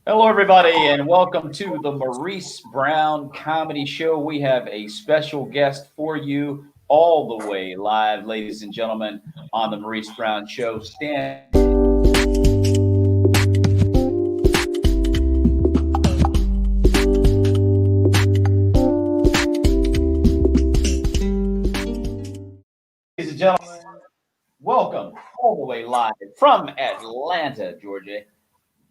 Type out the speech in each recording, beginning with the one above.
Hello, everybody, and welcome to the Maurice Brown Comedy Show. We have a special guest for you all the way live, ladies and gentlemen, on the Maurice Brown Show. Ladies and gentlemen, welcome all the way live from Atlanta, Georgia.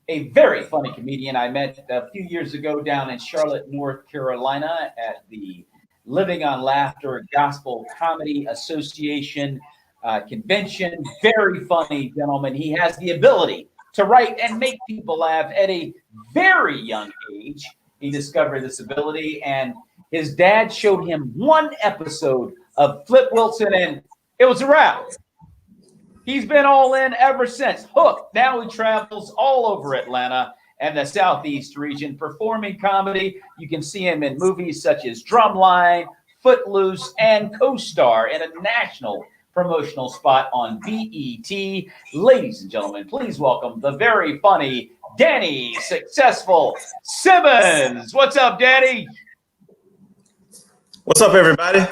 A very funny comedian I met a few years ago down in Charlotte, North Carolina at the Living on Laughter Gospel Comedy Association convention. Very funny gentleman. He has the ability to write and make people laugh at a very young age. He discovered this ability, and his dad showed him one episode of Flip Wilson, and it was a wrap. He's been all in ever since. Hooked. Now he travels all over Atlanta and the Southeast region performing comedy. You can see him in movies such as Drumline, Footloose, and co-star in a national promotional spot on BET. Ladies and gentlemen, please welcome the very funny Danny Successful Simmons. What's up, Danny? What's up, everybody?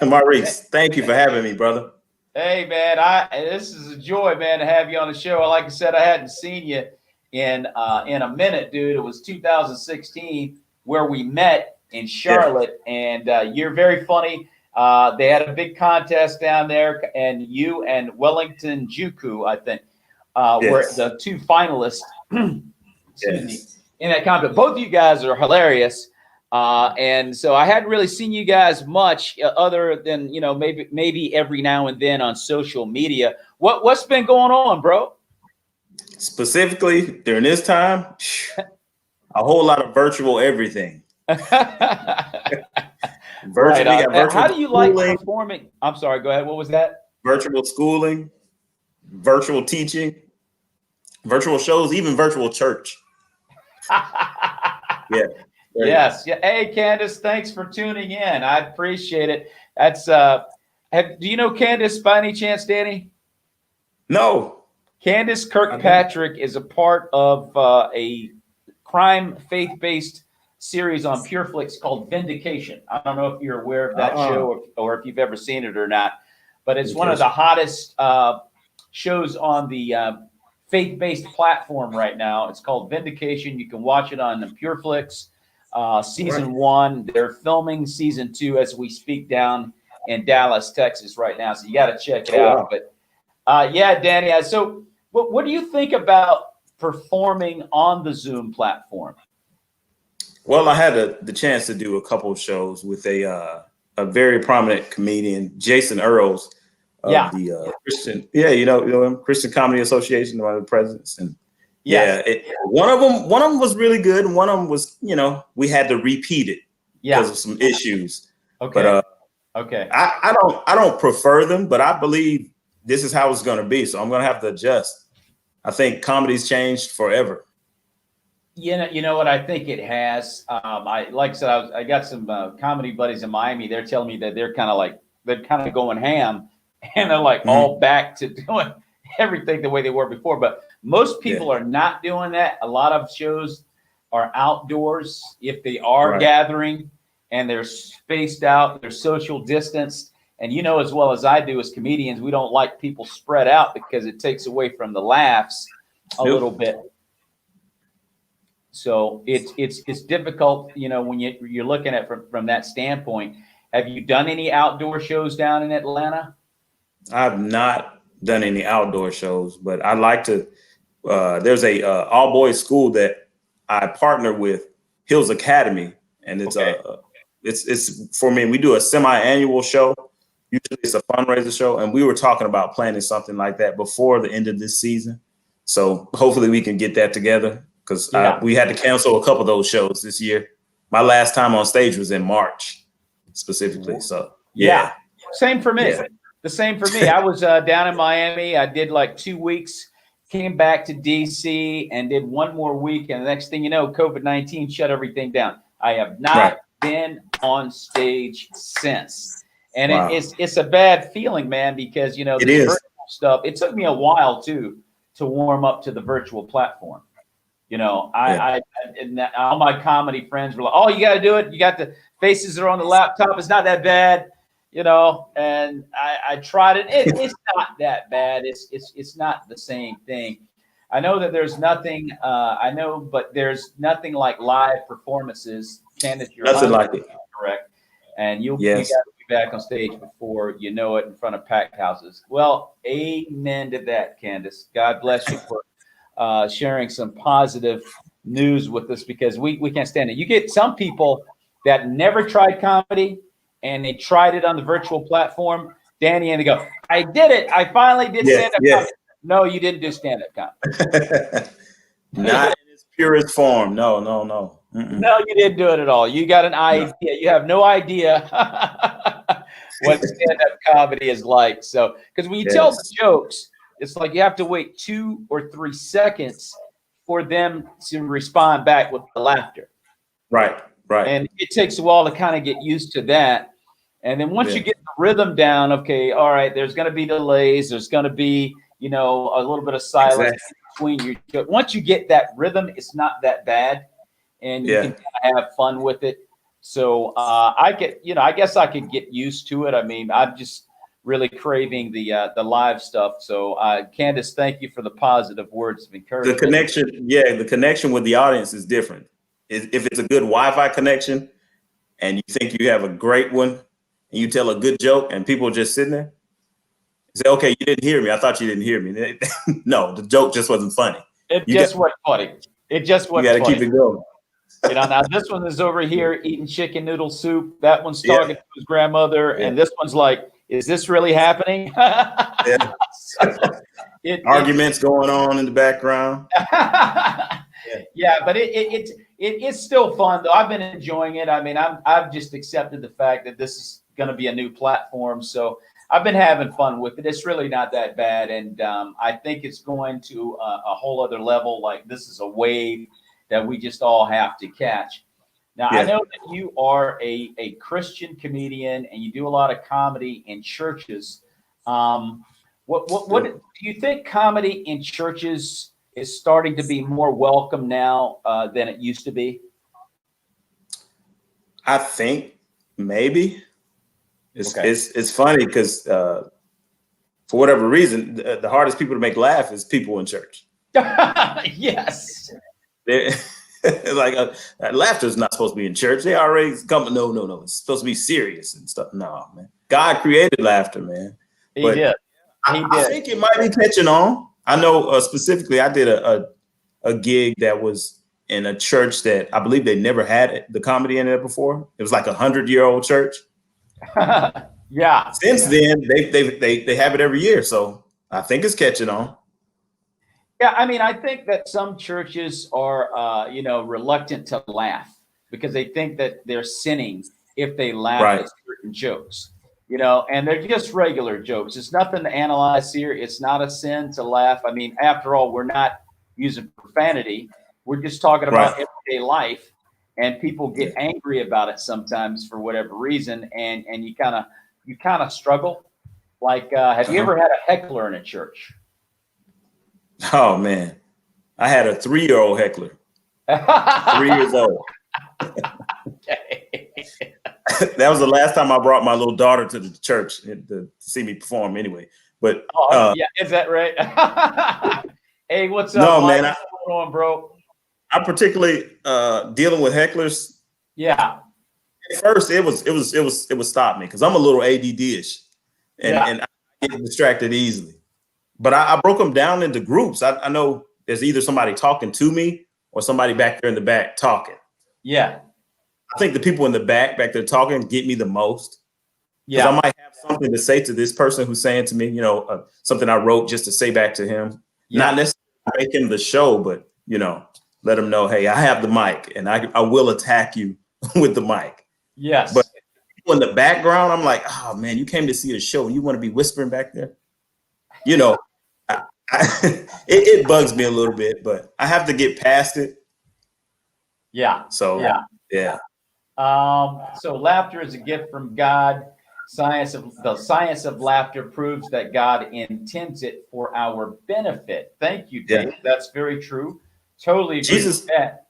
Maurice, thank you for having me, brother. Hey, man, this is a joy, man, to have you on the show. Like I said, I hadn't seen you in a minute, dude. It was 2016 where we met in Charlotte, and you're very funny. They had a big contest down there, and you and Wellington Juku, I think, were the two finalists excuse me, in that contest. Both of you guys are hilarious. And so I hadn't really seen you guys much other than, maybe every now and then on social media. What's been going on, bro? Specifically during this time, a whole lot of virtual everything. Right. How do you like performing? I'm sorry, go ahead. What was that? Virtual schooling, virtual teaching, virtual shows, even virtual church. Yeah. Yes. Yeah. Hey, Candace, thanks for tuning in. I appreciate it. That's do you know Candace by any chance, Danny? No. Candace Kirkpatrick is a part of a crime faith-based series on PureFlix called Vindication. I don't know if you're aware of that show or if you've ever seen it or not, but it's one of the hottest shows on the faith-based platform right now. It's called Vindication. You can watch it on PureFlix. Season 1, they're filming season 2 as we speak down in Dallas, Texas right now. So you got to check it out. But yeah, Danny, so what do you think about performing on the Zoom platform? Well, I had the chance to do a couple of shows with a very prominent comedian, Jason Earls of the Christian, you know him, Christian Comedy Association, one of the presidents. And one of them was really good, and one of them was, we had to repeat it because of some issues. Okay. But okay. I don't prefer them, but I believe this is how it's going to be, so I'm going to have to adjust. I think comedy's changed forever. You know what? I think it has. Like I said, I got some comedy buddies in Miami. They're telling me that they're kind of going ham, and they're like all back to doing everything the way they were before. But most people are not doing that. A lot of shows are outdoors. If they are gathering and they're spaced out, they're social distanced. And you know as well as I do as comedians, we don't like people spread out because it takes away from the laughs a little bit. So it's difficult, when you're looking at from that standpoint. Have you done any outdoor shows down in Atlanta? I've not done any outdoor shows, but I like to. There's a all boys school that I partner with, Hills Academy, and it's for me. We do a semi-annual show. Usually it's a fundraiser show, and we were talking about planning something like that before the end of this season. So hopefully we can get that together, because we had to cancel a couple of those shows this year. My last time on stage was in March, specifically. So same for me. The same for me. I was down in Miami. I did like 2 weeks, came back to DC and did one more week. And the next thing you know, COVID-19 shut everything down. I have not been on stage since. And it's a bad feeling, man, because, the virtual stuff, it took me a while to warm up to the virtual platform. You know, and all my comedy friends were like, "Oh, you got to do it. You got the faces are on the laptop. It's not that bad." You know, and I tried it. It's not that bad. It's not the same thing. I know that there's nothing. I know, but there's nothing like live performances. Candace, you're Nothing 100% like it. correct, and you got Yes. to be back on stage before you know it in front of packed houses. Well, amen to that, Candace. God bless you for sharing some positive news with us because we can't stand it. You get some people that never tried comedy and they tried it on the virtual platform, Danny, and they go, "I did it. I finally did Yes, stand up yes. comedy." No, you didn't do stand up comedy. Not in its purest form. No, no, no. Mm-mm. No, you didn't do it at all. You got an idea. You have no idea what stand up comedy is like. So, because when you tell the jokes, it's like you have to wait 2 or 3 seconds for them to respond back with the laughter. Right, right. And it takes a while to kind of get used to that. And then once you get the rhythm down, okay, all right, there's going to be delays. There's going to be, you know, a little bit of silence between your. Once you get that rhythm, it's not that bad, and you can kind of have fun with it. So I guess I could get used to it. I mean, I'm just really craving the live stuff. So Candace, thank you for the positive words of encouragement. The connection with the audience is different. If it's a good Wi-Fi connection and you think you have a great one and you tell a good joke and people are just sitting there, you say, okay, you didn't hear me. I thought you didn't hear me. No, the joke just wasn't funny. It just wasn't funny. It just wasn't funny. You got to keep it going. You know, now this one is over here eating chicken noodle soup. That one's talking to his grandmother. And this one's like, is this really happening? Arguments going on in the background. But it's still fun though. I've been enjoying it. I mean, I've just accepted the fact that this is going to be a new platform, so I've been having fun with it. It's really not that bad, and I think it's going to a whole other level. Like this is a wave that we just all have to catch. Now I know that you are a Christian comedian and you do a lot of comedy in churches. What do you think comedy in churches is starting to be more welcome now than it used to be? I think maybe it's funny because for whatever reason, the hardest people to make laugh is people in church. Yes. Like laughter is not supposed to be in church. They already come. No. It's supposed to be serious and stuff. No, man. God created laughter, man. He did. I think it might be catching on. I know specifically, I did a gig that was in a church that I believe they never had the comedy in it before. It was like 100-year-old church. Yeah. Since then, they have it every year, so I think it's catching on. Yeah, I mean, I think that some churches are, reluctant to laugh because they think that they're sinning if they laugh at certain jokes. You know, and they're just regular jokes. It's nothing to analyze here. It's not a sin to laugh. I mean, after all, we're not using profanity. We're just talking about everyday life, and people get angry about it sometimes for whatever reason, and you kind of struggle. Like, have you ever had a heckler in a church? Oh man, I had a 3-year-old heckler. 3 years old. Okay. That was the last time I brought my little daughter to the church to see me perform anyway. But is that right? Hey, what's up? No, Mike? man. What's going on, bro? I'm particularly dealing with hecklers. Yeah. At first, it would stop me because I'm a little ADD-ish, and I get distracted easily. But I broke them down into groups. I know there's either somebody talking to me or somebody back there in the back talking. Yeah. I think the people in the back there talking get me the most. Because I might have something to say to this person who's saying to me, something I wrote just to say back to him. Yeah. Not necessarily make him the show, but, let him know, hey, I have the mic and I will attack you with the mic. Yes. But people in the background, I'm like, oh, man, you came to see a show and you want to be whispering back there? It bugs me a little bit, but I have to get past it. Yeah. So, yeah. So laughter is a gift from God. The science of laughter proves that God intends it for our benefit. Thank you, Dave. Yeah. That's very true. Totally agree Jesus, with that.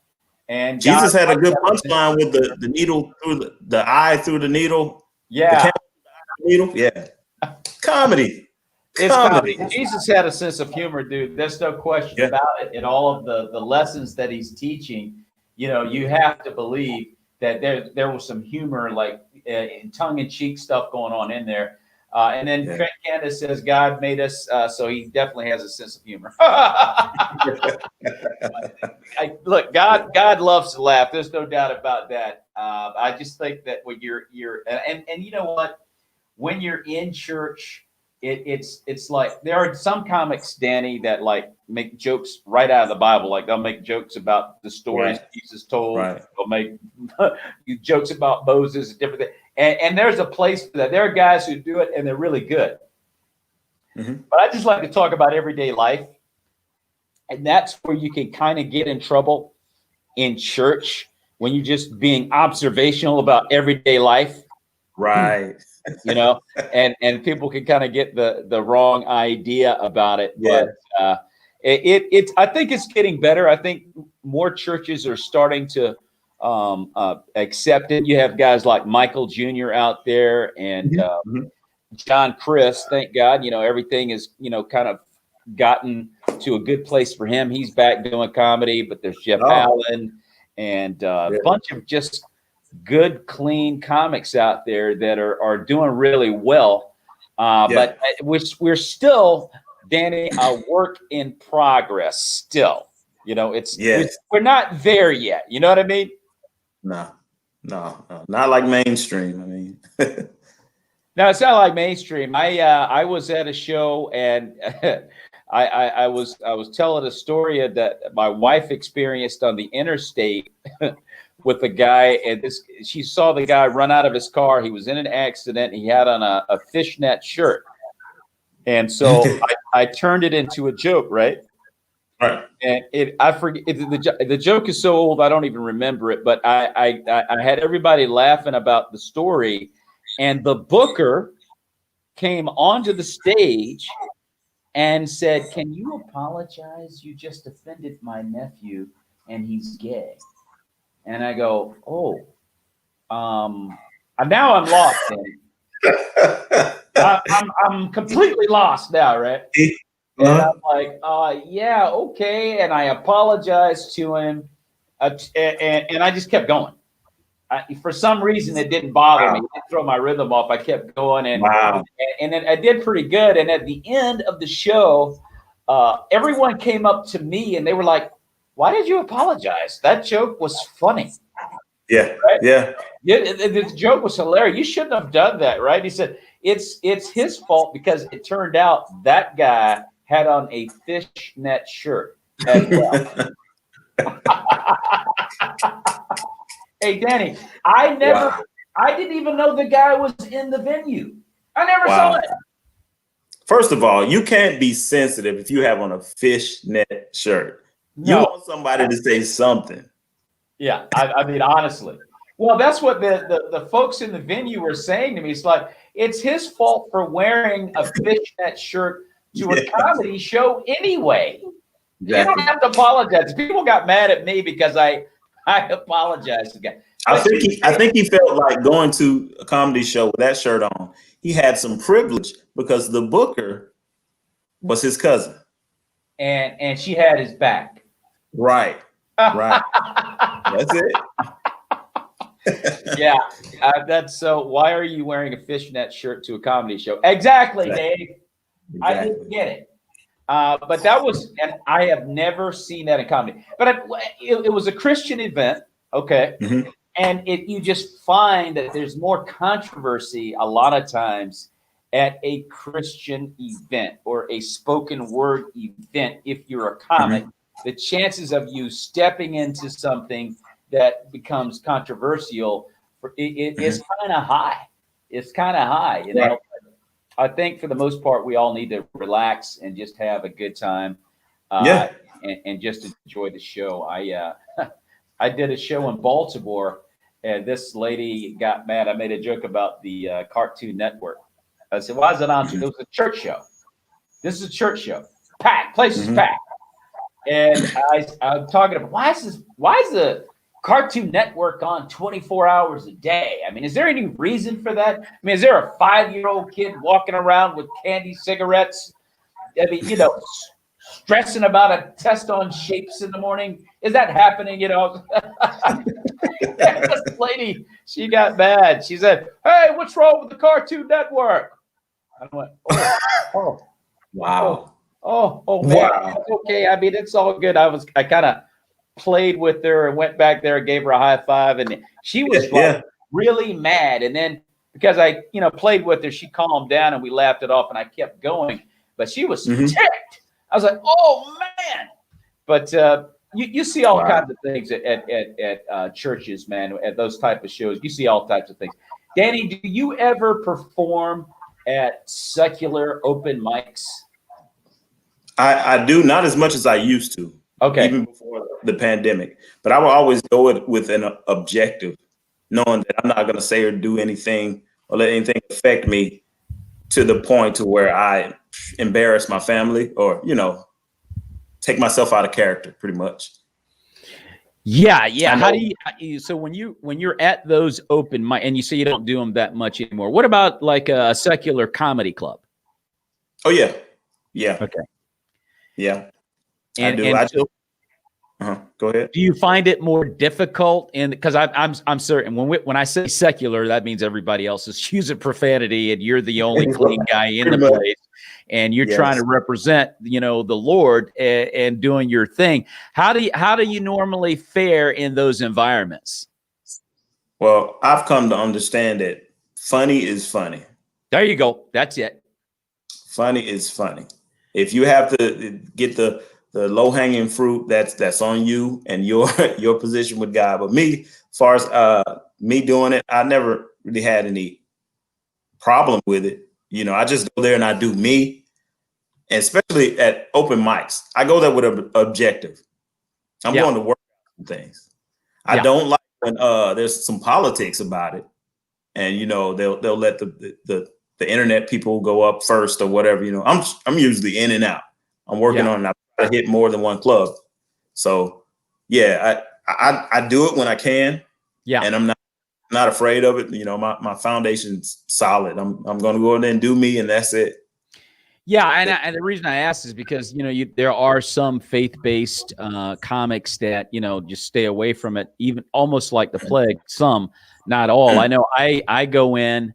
And Jesus God had a loves good that. punchline with the needle through the eye through the needle. The Yeah, camera needle. Yeah. Comedy. it's comedy. Comedy. Jesus had a sense of humor, dude. There's no question Yeah. about it. And all of the lessons that he's teaching, you have to believe that there was some humor, like tongue in cheek stuff going on in there. And then Yeah. Candace says God made us, so he definitely has a sense of humor. Look, God loves to laugh. There's no doubt about that. I just think that when you're and you know what, when you're in church, it's like there are some comics, Danny, that like make jokes right out of the Bible. Like they'll make jokes about the stories Right. Jesus told. Right. They'll make jokes about Moses and different things. And there's a place for that. There are guys who do it and they're really good. Mm-hmm. But I just like to talk about everyday life. And that's where you can kind of get in trouble in church when you're just being observational about everyday life. Right. And people can kind of get the wrong idea about it. Yeah. But it's I think it's getting better. I think more churches are starting to accept it. You have guys like Michael Jr. out there and Mm-hmm. John Chris. Thank God, everything is kind of gotten to a good place for him. He's back doing comedy, but there's Jeff Allen and a bunch of just good, clean comics out there that are doing really well. But we're still, Danny, a work in progress still. We're not there yet. You know what I mean? No, not like mainstream. I mean, no, it's not like mainstream. I was at a show and I was telling a story that my wife experienced on the interstate with a guy, and she saw the guy run out of his car. He was in an accident. He had on a fishnet shirt, and so I turned it into a joke, right? Right. And I forget the joke is so old I don't even remember it, but I had everybody laughing about the story, and the booker came onto the stage and said, "Can you apologize? You just offended my nephew, and he's gay." And I go, "Oh, now I'm lost. I'm completely lost now, right?" And I'm like, "Yeah, okay." And I apologized to him, and I just kept going. For some reason, it didn't bother me. It didn't throw my rhythm off. I kept going, and I did pretty good. And at the end of the show, everyone came up to me and they were like, "Why did you apologize? That joke was funny." Yeah, right? yeah. The joke was hilarious. You shouldn't have done that, right? He said it's his fault because it turned out that guy had on a fishnet shirt as well. Hey, Danny, I didn't even know the guy was in the venue. I never saw it. First of all, you can't be sensitive if you have on a fishnet shirt. No. You want somebody to say something. Yeah, I mean, honestly. Well, that's what the folks in the venue were saying to me. It's like, it's his fault for wearing a fishnet shirt to a comedy show anyway. Exactly. You don't have to apologize. People got mad at me because I apologized again. I think he felt like going to a comedy show with that shirt on. He had some privilege because the booker was his cousin, and she had his back. Right. That's it. Yeah, that's so. Why are you wearing a fishnet shirt to a comedy show? Exactly, Dave. Exactly. I didn't get it. But that was, and I have never seen that in comedy. But it was a Christian event, okay? Mm-hmm. And you just find that there's more controversy a lot of times at a Christian event or a spoken word event. If you're a comic, the chances of you stepping into something that becomes controversial is kind of high. It's kind of high, you know. Right. I think for the most part, we all need to relax and just have a good time, and just enjoy the show. I did a show in Baltimore, and this lady got mad. I made a joke about the Cartoon Network. I said, "Why is it on?" It was a church show. This is a church show. Packed. Place is packed. And I'm talking about why is the Cartoon Network on 24 hours a day? I mean, is there any reason for that? I mean, is there a 5-year-old kid walking around with candy cigarettes? I mean, stressing about a test on shapes in the morning? Is that happening? This lady, she got mad. She said, "Hey, what's wrong with the Cartoon Network?" I went, "Oh, Wow. oh, man, Wow. it's okay. I mean, it's all good." I kind of played with her and went back there and gave her a high five, and she was like really mad. And then because I, played with her, she calmed down and we laughed it off, and I kept going. But she was ticked. I was like, "Oh man!" But you see all kinds of things at churches, man. At those type of shows, you see all types of things. Danny, do you ever perform at secular open mics? I do, not as much as I used to. Okay. Even before the pandemic. But I will always go with an objective, knowing that I'm not going to say or do anything or let anything affect me to the point to where I embarrass my family or, take myself out of character pretty much. Yeah. How do you, so when you're at those open mic, and you say you don't do them that much anymore, what about like a secular comedy club? Oh yeah. Yeah. Okay. Yeah. And, I do. Go ahead. Do you find it more difficult? And because I'm certain when I say secular, that means everybody else is using profanity, and you're the only clean guy in the place, and you're trying to represent, the Lord and doing your thing. How do you normally fare in those environments? Well, I've come to understand that funny is funny. There you go. That's it. Funny is funny. If you have to get the low-hanging fruit, that's on you and your position with God. But me, as far as me doing it, I never really had any problem with it. I just go there and I do me. And especially at open mics, I go there with an objective. I'm going to work on things. I don't like when there's some politics about it, and they'll let the internet people go up first or whatever. I'm usually in and out. I'm working on it. I hit more than one club. So yeah, I do it when I can. Yeah. And I'm not afraid of it. My foundation's solid. I'm going to go in there and do me, and that's it. Yeah. And the reason I asked is because, there are some faith-based comics that, just stay away from it, even almost like the plague. Some, not all. I know I go in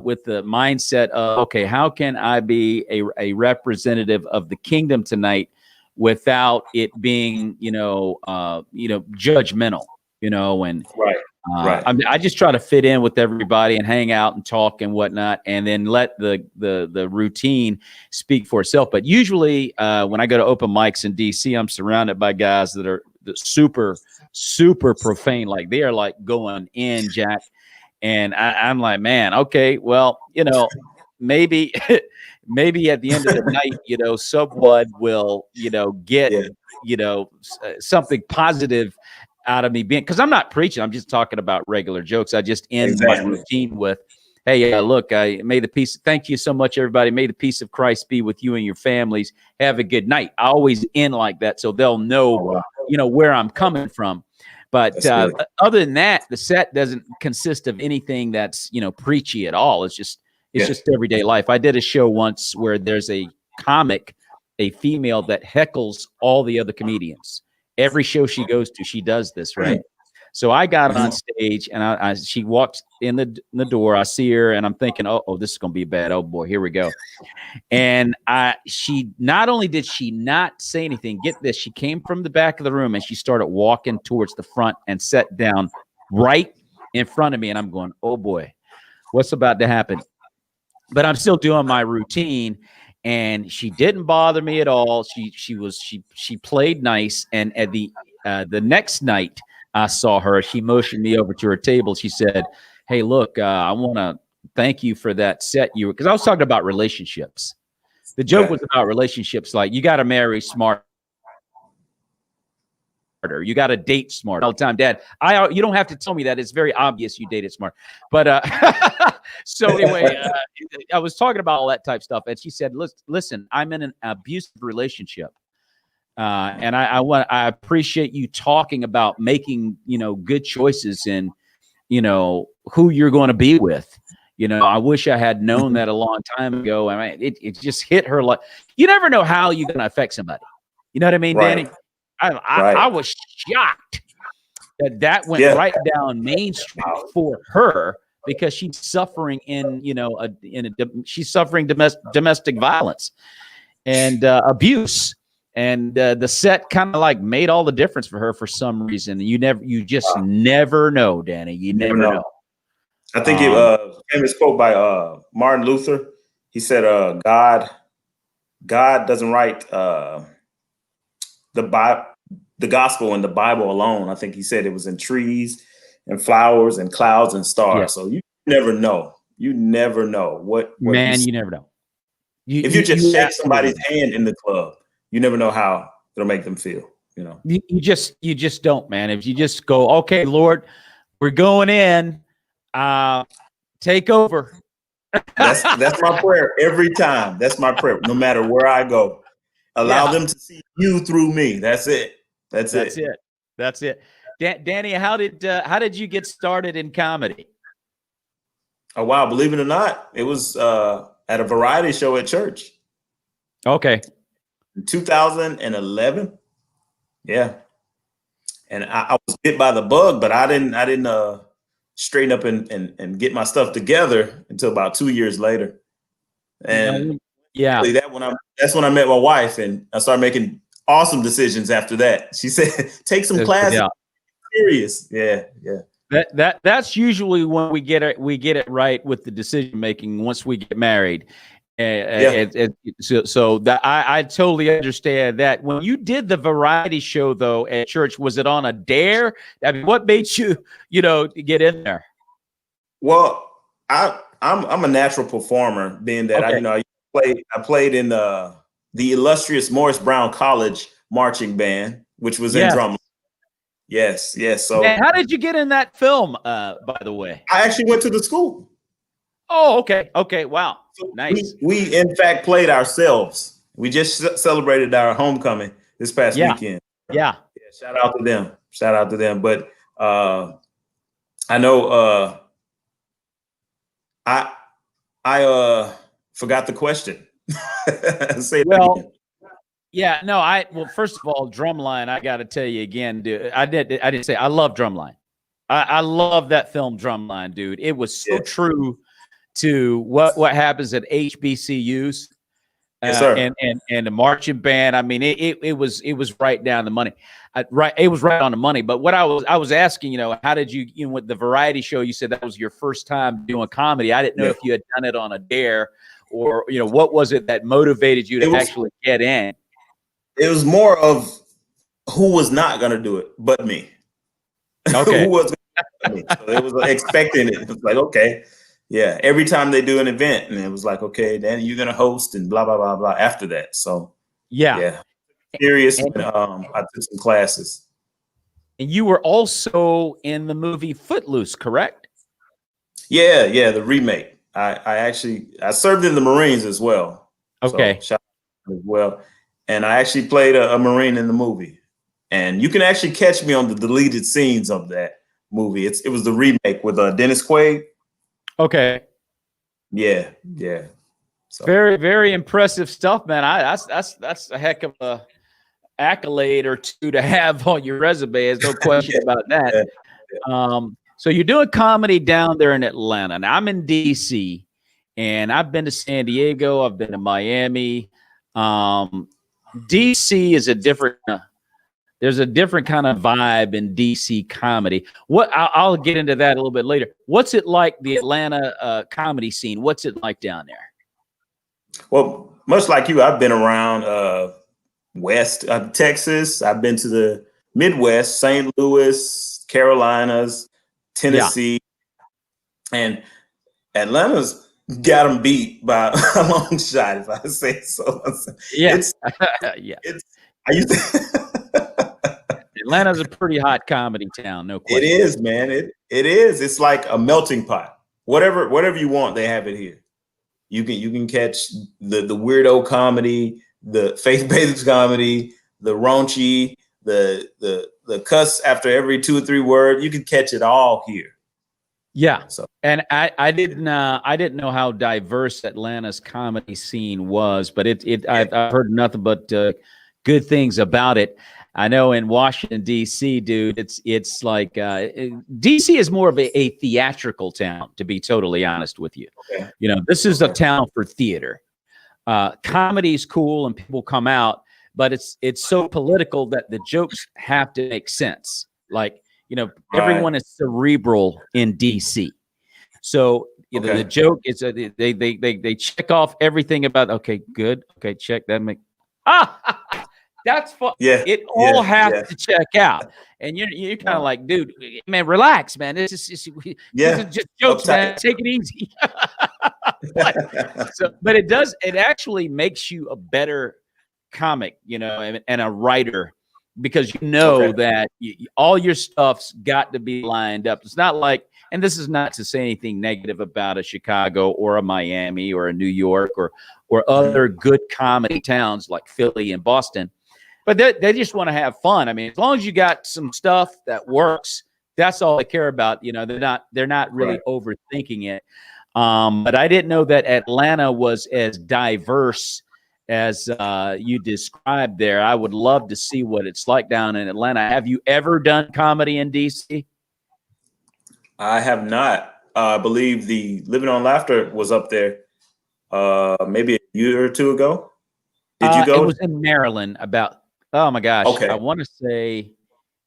with the mindset of, okay, how can I be a representative of the kingdom tonight without it being, judgmental, and right. I just try to fit in with everybody and hang out and talk and whatnot, and then let the routine speak for itself. But usually when I go to open mics in DC, I'm surrounded by guys that are super, super profane. Like they are like going in, Jack. And I'm like, man, okay, well, maybe at the end of the night, someone will, get, something positive out of me being, because I'm not preaching. I'm just talking about regular jokes. I just end my routine with, hey, look, may the peace. Thank you so much, everybody. May the peace of Christ be with you and your families. Have a good night. I always end like that, so they'll know, where I'm coming from. But other than that, the set doesn't consist of anything that's, preachy at all. It's just everyday life. I did a show once where there's a comic, a female that heckles all the other comedians. Every show she goes to, she does this, right? So I got on stage, and she walks in the door. I see her, and I'm thinking, oh, this is going to be bad. Oh boy, here we go. And she not only did she not say anything, get this, she came from the back of the room and she started walking towards the front and sat down right in front of me. And I'm going, oh boy, what's about to happen? But I'm still doing my routine, and she didn't bother me at all. She played nice. And at the next night I saw her, she motioned me over to her table. She said, hey, look, I want to thank you for that set because I was talking about relationships. The joke was about relationships. Like, you got to marry smarter. You got to date smart all the time. Dad, you don't have to tell me that. It's very obvious you dated smart. But so anyway, I was talking about all that type of stuff. And she said, listen, I'm in an abusive relationship. And I appreciate you talking about making, good choices and, who you're going to be with. I wish I had known that a long time ago. I mean, it just hit her like, you never know how you're going to affect somebody. You know what I mean, Right. Danny? I was shocked that went right down Main Street for her because she's suffering she's suffering domestic violence and abuse. And the set kind of like made all the difference for her for some reason. You just never know, Danny. You never know. I think famous quote by Martin Luther. He said, God doesn't write the gospel and the Bible alone. I think he said it was in trees and flowers and clouds and stars. Yeah. So you never know. You never know what you never know. If you just shake somebody's hand in the club, you never know how it'll make them feel. You just don't, man. If you just go, okay, Lord, we're going in, take over. That's my prayer every time. That's my prayer. No matter where I go, allow them to see you through me. That's it. That's it. Danny, how did you get started in comedy? Oh wow! Believe it or not, it was at a variety show at church. Okay. In 2011. Yeah. And I was bit by the bug, but I didn't straighten up and get my stuff together until about 2 years later. And that's when I met my wife, and I started making awesome decisions after that. She said, take some classes. Yeah. Serious. Yeah. That's usually when we get it right with the decision making once we get married. So that I totally understand that. When you did the variety show though at church, was it on a dare? I mean, what made you get in there? Well, I'm a natural performer, being that I played in the illustrious Maurice Brown College marching band, which was in drum. Yes. So man, how did you get in that film? By the way, I actually went to the school. Oh, okay. Wow. Nice. We in fact played ourselves. We just celebrated our homecoming this past weekend. Yeah. Shout out to them. But I know I forgot the question. Say well, again. Yeah, no, first of all, Drumline, I got to tell you again, dude. I didn't say I love Drumline. I love that film Drumline, dude. It was so true to what happens at HBCUs. Yes, sir. And the marching band. I mean, it was right down the money. It was right on the money. But what I was asking, how did you with the variety show? You said that was your first time doing comedy. I didn't know if you had done it on a dare or what was it that motivated you to actually get in? It was more of who was not going to do it, but me. Okay. Who was going to do it? So it was expecting it. It was like, okay. Yeah, every time they do an event, and it was like, okay, then you're gonna host and blah blah blah blah after that. So serious. I took some classes. And you were also in the movie Footloose, correct? Yeah, the remake. I served in the Marines as well. Okay, so, as well, and I actually played a Marine in the movie. And you can actually catch me on the deleted scenes of that movie. It was the remake with Dennis Quaid. Okay. Yeah. So. Very, very impressive stuff, man. That's a heck of a accolade or two to have on your resume. There's no question about that. So you're doing comedy down there in Atlanta. Now I'm in DC, and I've been to San Diego. I've been to Miami. DC is a different. There's a different kind of vibe in DC comedy. I'll get into that a little bit later. What's it like, the Atlanta comedy scene? What's it like down there? Well, much like you, I've been around West Texas. I've been to the Midwest, St. Louis, Carolinas, Tennessee, and Atlanta's got them beat by a long shot, if I say so. Yeah, it's I used to. Atlanta's a pretty hot comedy town, no question. It is, man. It is. It's like a melting pot. Whatever you want, they have it here. You can catch the weirdo comedy, the faith-based comedy, the raunchy, the cuss after every 2 or 3 words. You can catch it all here. Yeah. So, and I didn't know how diverse Atlanta's comedy scene was, but I've heard nothing but good things about it. I know in Washington D.C., dude, it's like D.C. is more of a theatrical town, to be totally honest with you. Okay. You know, this is a town for theater. Comedy's cool and people come out, but it's so political that the jokes have to make sense. Like, you know, everyone is cerebral in DC. So the joke is they check off everything about, okay, good. Okay, check that. That's fun. Yeah. It all has to check out. And you're kind of like, dude, man, relax, man. This is just jokes, man. Take it easy. But it actually makes you a better comic, you know, and a writer, because you know that all your stuff's got to be lined up. It's not like, and this is not to say anything negative about a Chicago or a Miami or a New York or other good comedy towns like Philly and Boston, but they just want to have fun. I mean, as long as you got some stuff that works, that's all they care about. You know, they're not really overthinking it. But I didn't know that Atlanta was as diverse as you described there. I would love to see what it's like down in Atlanta. Have you ever done comedy in DC? I have not. I believe the Living on Laughter was up there maybe a year or 2 ago. Did you go? It was in Maryland oh my gosh. Okay. I want to say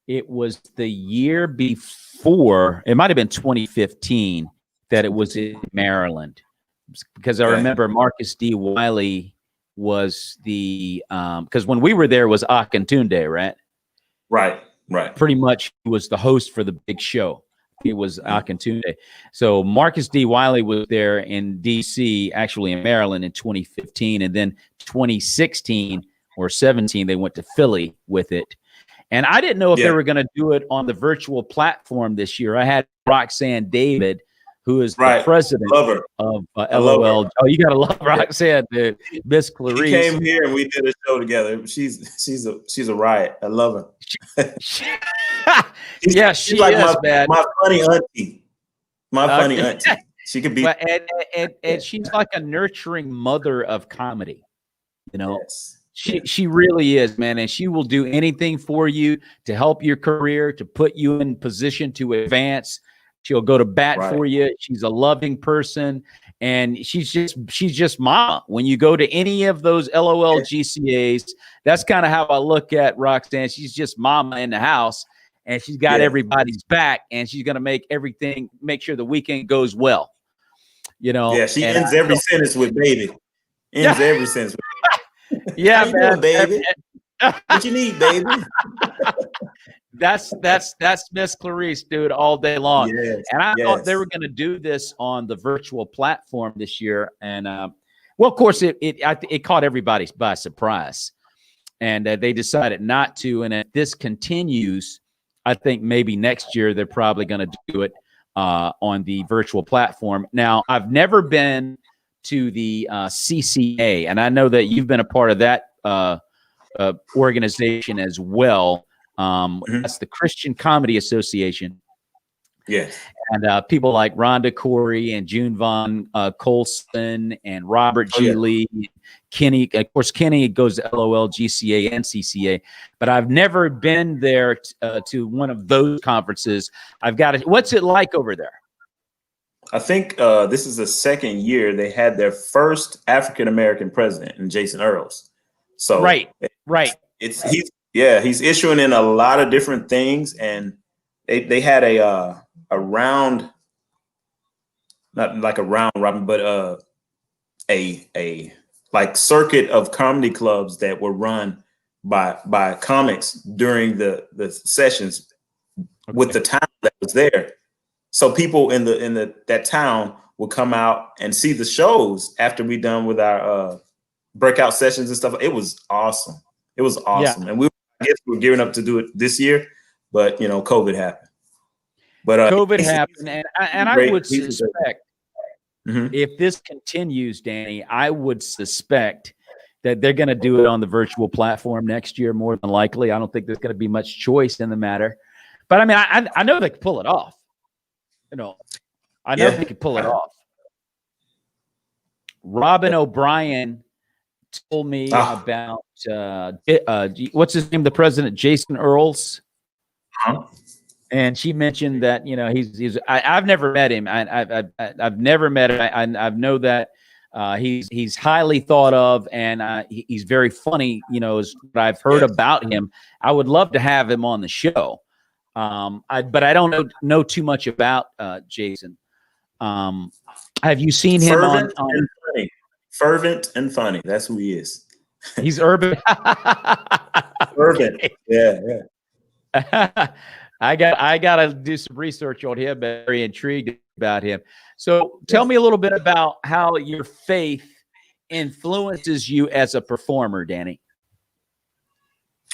it was the year before. It might have been 2015 that it was in Maryland, because I remember Marcus D. Wiley was the because when we were there, it was Akintunde, right? Right. Pretty much he was the host for the big show. It was Akintunde. So Marcus D. Wiley was there in DC, actually in Maryland in 2015, and then 2016 or 17 they went to Philly with it. And I didn't know if they were going to do it on the virtual platform this year. I had Roxanne David, who is the president of LOL. Oh, you gotta love Roxanne, dude. Miss Clarice. She came here and we did a show together. She's a riot. I love her. She's like my funny auntie. My funny auntie. She could be, and she's like a nurturing mother of comedy. You know, she really is, man, and she will do anything for you to help your career, to put you in position to advance. She'll go to bat for you. She's a loving person, and she's just mama. When you go to any of those LOL GCAs, that's kind of how I look at Roxanne. She's just mama in the house, and she's got everybody's back, and she's gonna make sure the weekend goes well. You know. Yeah, she ends every sentence with baby. Ends every sentence with baby. Yeah, how you doing, baby? What you need, baby? That's Miss Clarice, dude, all day long. Yes, and I thought they were going to do this on the virtual platform this year, and well, of course, it caught everybody by surprise, and they decided not to. And if this continues, I think maybe next year they're probably going to do it on the virtual platform. Now, I've never been to the CCA, and I know that you've been a part of that organization as well. That's the Christian Comedy Association. Yes. And people like Rhonda Corey and June Von Colson and Robert G. Lee, Kenny. Of course, Kenny goes to LOL, GCA, and CCA. But I've never been there to one of those conferences. What's it like over there? I think this is the second year they had their first African-American president, in Jason Earls. So right. He's issuing in a lot of different things, and they had a round, not like a round robin, but a like circuit of comedy clubs that were run by comics during the sessions with the town that was there. So people in that town would come out and see the shows after we done with our breakout sessions and stuff. It was awesome. It was awesome, and I guess we're gearing up to do it this year, but you know, COVID happened. But COVID happened, and I would suspect if this continues, Danny, I would suspect that they're going to do it on the virtual platform next year, more than likely. I don't think there's going to be much choice in the matter. But I mean, I know they could pull it off. You know, I know they could pull it off. Robin O'Brien told me about what's his name, the president, Jason Earls. And she mentioned that, you know, I've never met him. I've never met him. I know that he's highly thought of, and he's very funny, you know, is what I've heard about him. I would love to have him on the show. But I don't know too much about Jason. Have you seen him on funny. Fervent and funny? That's who he is. He's urban. Fervent. Yeah. I gotta do some research on him. Very intrigued about him. So tell me a little bit about how your faith influences you as a performer, Danny.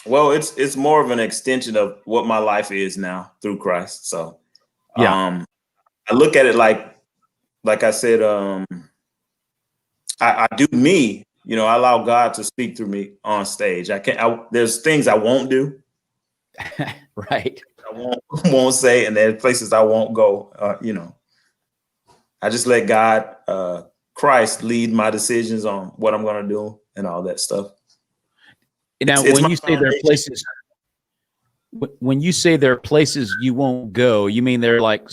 Well, it's more of an extension of what my life is now through Christ. So I look at it like I said, I do me, you know, I allow God to speak through me on stage. There's things I won't do. Right. I won't say, and there's places I won't go. You know, I just let God, Christ lead my decisions on what I'm going to do and all that stuff. Now, when you say there are places, when you say there are places you won't go, you mean there are like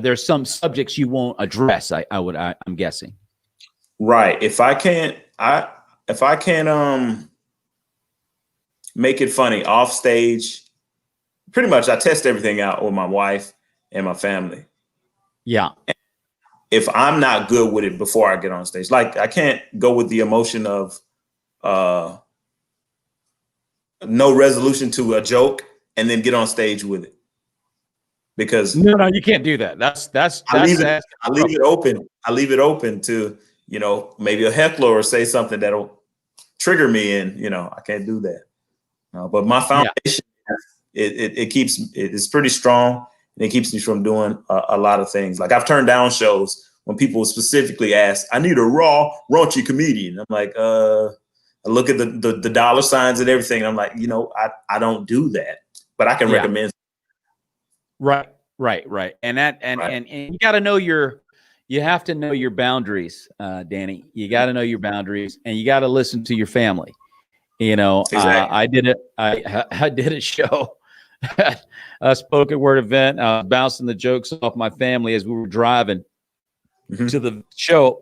there's some subjects you won't address. I'm guessing. Right. If I can't make it funny off stage, pretty much I test everything out with my wife and my family. Yeah. If I'm not good with it before I get on stage, like I can't go with the emotion of no resolution to a joke and then get on stage with it. Because no, you can't do that. I leave it open. I leave it open to, you know, maybe a heckler or say something that'll trigger me, and you know, I can't do that. But my foundation, it's pretty strong, and it keeps me from doing a lot of things. Like I've turned down shows when people specifically ask, "I need a raw, raunchy comedian." I'm like, I look at the dollar signs and everything, and I'm like, you know, I don't do that, but I can recommend. Right. And you got to know you have to know your boundaries, Danny. You got to know your boundaries, and you got to listen to your family. You know, exactly. I did a show, a spoken word event. I was bouncing the jokes off my family as we were driving to the show.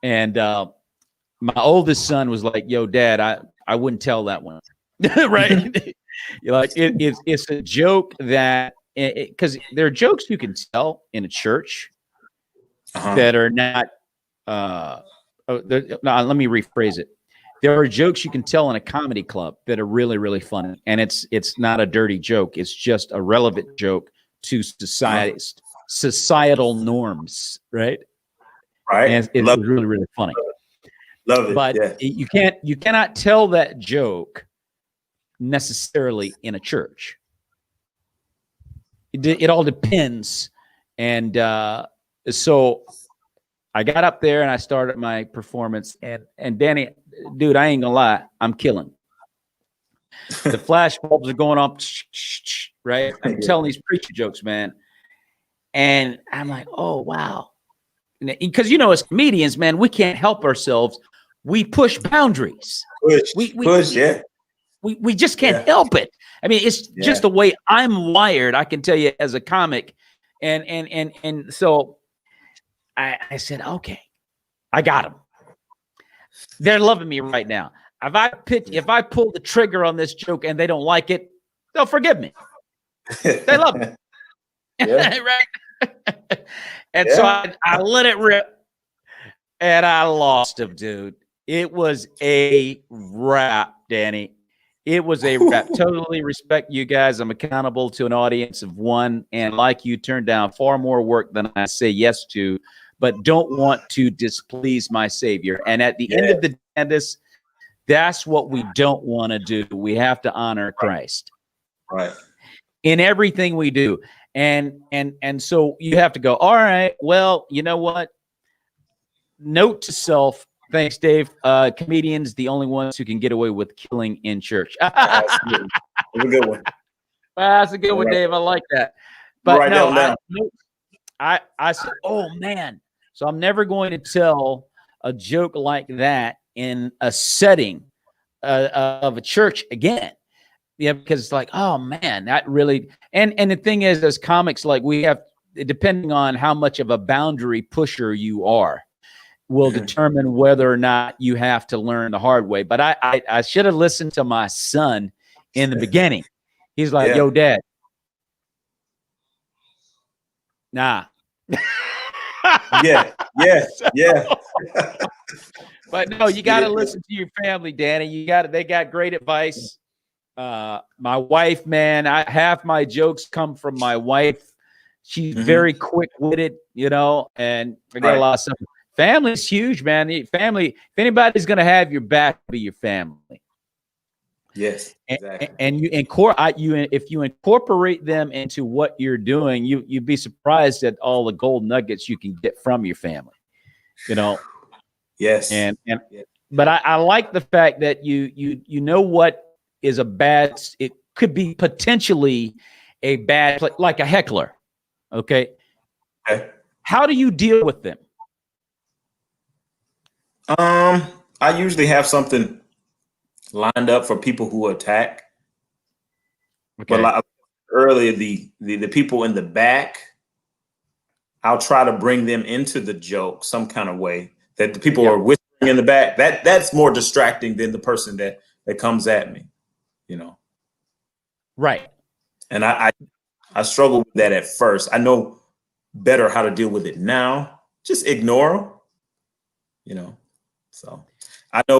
And my oldest son was like, "Yo, Dad, I wouldn't tell that one." Right. You're like, it's a joke that, because there are jokes you can tell in a church that are not, let me rephrase it. There are jokes you can tell in a comedy club that are really, really funny. And it's not a dirty joke. It's just a relevant joke to societal norms. Right. And it's really, really funny. Love it. But you cannot tell that joke necessarily in a church. It all depends. And so I got up there and I started my performance, and Danny, dude, I ain't gonna lie, I'm killing. The flash bulbs are going up, right? I'm telling these preacher jokes, man. And I'm like, oh, wow. Because, you know, as comedians, man, we can't help ourselves. We push boundaries. We just can't help it. I mean, it's just the way I'm wired. I can tell you as a comic. And so I said, okay, I got them. They're loving me right now. If I pull the trigger on this joke and they don't like it, they'll forgive me. They love me. Right? And so I let it rip, and I lost him, dude. It was a wrap, Danny. It was a wrap. Totally respect you guys. I'm accountable to an audience of one, and like you, turned down far more work than I say yes to, but don't want to displease my Savior. And at the end of the day, that's what we don't want to do. We have to honor Christ, right, in everything we do. And so you have to go, all right, well, you know what? Note to self, Thanks, Dave. Comedians, the only ones who can get away with killing in church. That's a good one. That's a good one, Dave. I like that. But Write no, that I said, oh man. So I'm never going to tell a joke like that in a setting of a church again. Yeah, because it's like, oh man, that really. And the thing is, as comics, like we have, depending on how much of a boundary pusher you are, will determine whether or not you have to learn the hard way. But I should have listened to my son in the beginning. He's like, yo, Dad. Nah. Yeah. But no, you got to listen to your family, Danny. They got great advice. My wife, man, half my jokes come from my wife. She's very quick-witted, and I got a lot of stuff. Family's huge, man. Family, if anybody's going to have your back, it'll be your family. Yes, exactly. And if you incorporate them into what you're doing, you'd be surprised at all the gold nuggets you can get from your family. Yes. But I like the fact that you know what is a bad. It could be potentially a bad, like a heckler. Okay. How do you deal with them? I usually have something lined up for people who attack. Okay. But like earlier, the people in the back, I'll try to bring them into the joke some kind of way that the people are whispering in the back. That's more distracting than the person that comes at me, Right. And I struggled with that at first. I know better how to deal with it now. Just ignore them, So I know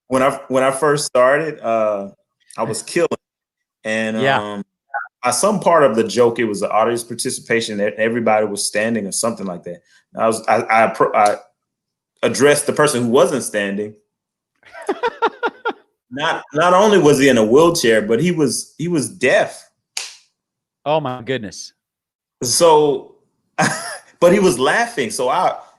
when I first started, I was killing, and some part of the joke, it was the audience participation. Everybody was standing or something like that. I addressed the person who wasn't standing. Not only was he in a wheelchair, but he was deaf. Oh my goodness. So, but he was laughing. So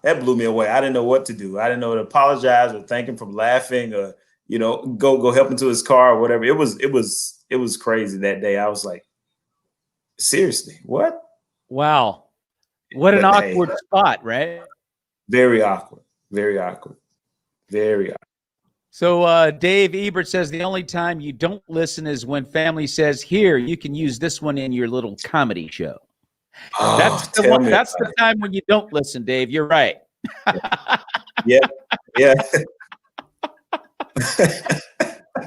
that blew me away. I didn't know what to do. I didn't know to apologize or thank him for laughing or, go help him to his car or whatever. It was crazy that day. I was like, seriously, what? Wow. What an awkward spot, right? Very awkward. Very awkward. Very awkward. So Dave Ebert says the only time you don't listen is when family says, here, you can use this one in your little comedy show. Oh, that's the time when you don't listen, Dave. You're right. Yeah.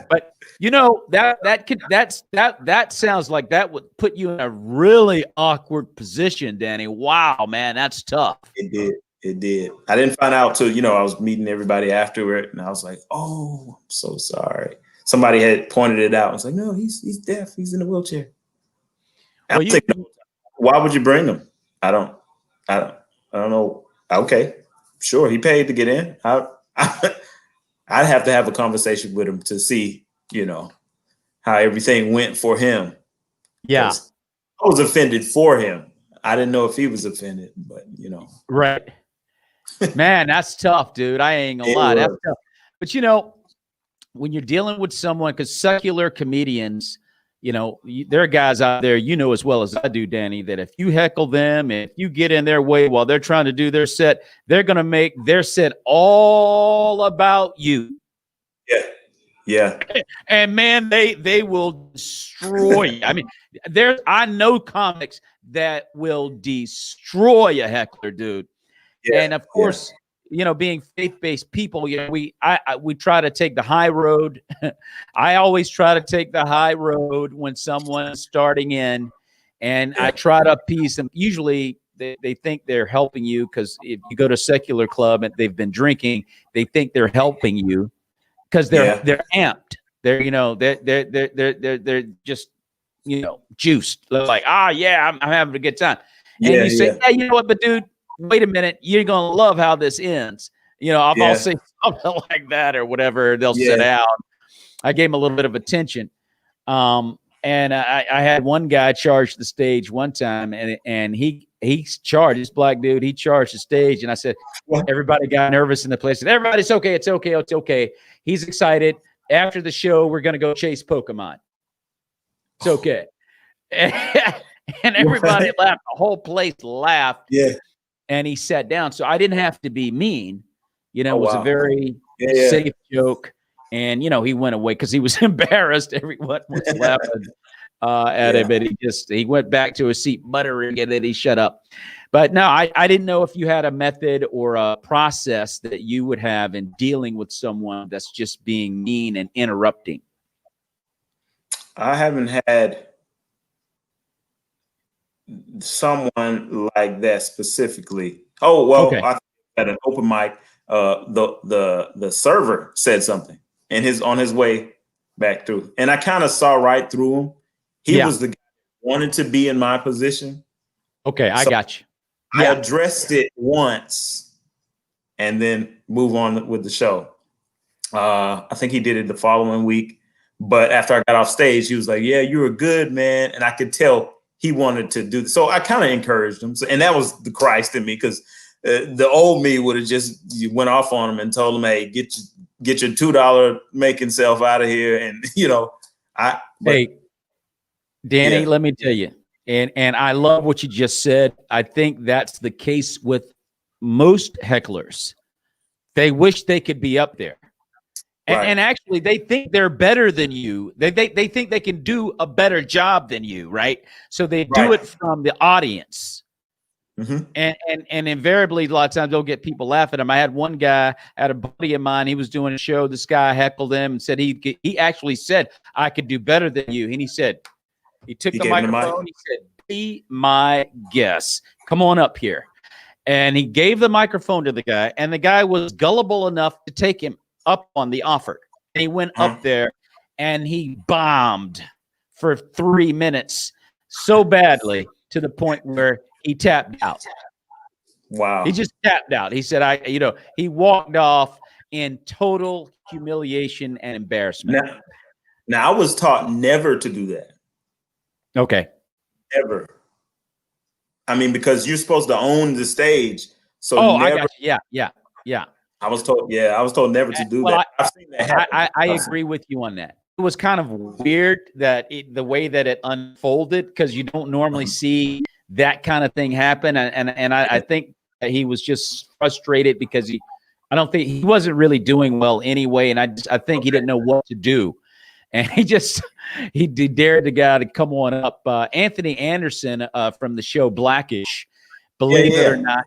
But that sounds like that would put you in a really awkward position, Danny. Wow, man, that's tough. It did. I didn't find out till, I was meeting everybody afterward, and I was like, oh, I'm so sorry. Somebody had pointed it out. I was like, no, he's deaf. He's in a wheelchair. Well, why would you bring him? I don't know. Okay, sure. He paid to get in. I'd have to have a conversation with him to see, how everything went for him. Yeah. I was offended for him. I didn't know if he was offended, but Right. Man, that's tough, dude. I ain't gonna lie. That's tough. But when you're dealing with someone, because secular comedians, there are guys out there, as well as I do, Danny, that if you heckle them, if you get in their way while they're trying to do their set, they're gonna make their set all about you. Yeah. And man, they will destroy you. I mean, I know comics that will destroy a heckler, dude. Yeah, and of course, being faith-based people, we try to take the high road. I always try to take the high road when someone's starting in, and I try to appease them. Usually, they think they're helping you because if you go to a secular club and they've been drinking, they think they're helping you because they're amped. They're just juiced. They're like, I'm having a good time. And you say, you know what, but dude, wait a minute, you're gonna love how this ends. I'll say something like that or whatever. They'll sit down. I gave them a little bit of attention. And And I had one guy charge the stage one time, and he charged, this black dude, he charged the stage, and I said, everybody got nervous in the place. And everybody, it's okay, it's okay, it's okay. He's excited. After the show, we're gonna go chase Pokemon. It's okay. And everybody laughed. The whole place laughed. Yeah. And he sat down. So I didn't have to be mean. It was a very safe joke. And, he went away because he was embarrassed. Everyone was laughing at him. And he went back to his seat muttering, and then he shut up. But no, I didn't know if you had a method or a process that you would have in dealing with someone that's just being mean and interrupting. I haven't had someone like that specifically. Oh, well, okay. I at an open mic, the server said something and on his way back through, and I kind of saw right through him. He was the guy who wanted to be in my position. Okay, I got you. I addressed it once and then move on with the show. I think he did it the following week, but after I got off stage, he was like, "Yeah, you were good, man," and I could tell he wanted to do this. So I kind of encouraged him. So, and that was the Christ in me, because the old me would have just went off on him and told him, "Hey, get your $2 making self out of here." And hey, Danny, let me tell you, and I love what you just said. I think that's the case with most hecklers. They wish they could be up there. Right. And actually, they think they're better than you. They think they can do a better job than you, right? So they do it from the audience. Mm-hmm. And invariably, a lot of times they'll get people laughing at them. I had one guy, a buddy of mine, he was doing a show. This guy heckled him and said he actually said, "I could do better than you." And he said, he took the microphone. He said, "Be my guest. Come on up here." And he gave the microphone to the guy, and the guy was gullible enough to take him up on the offer. And he went up there and he bombed for 3 minutes so badly to the point where he tapped out. Wow. He just tapped out. He said, he walked off in total humiliation and embarrassment. Now I was taught never to do that. Okay. Ever. I mean, because you're supposed to own the stage. So never. I got you. Yeah. I was told never to do that. I've seen that happen. I agree with you on that. It was kind of weird that the way that it unfolded, because you don't normally see that kind of thing happen. And I think that he was just frustrated because I don't think he wasn't really doing well anyway. And I think he didn't know what to do. And he dared the guy to come on up. Anthony Anderson from the show Blackish, believe it or not.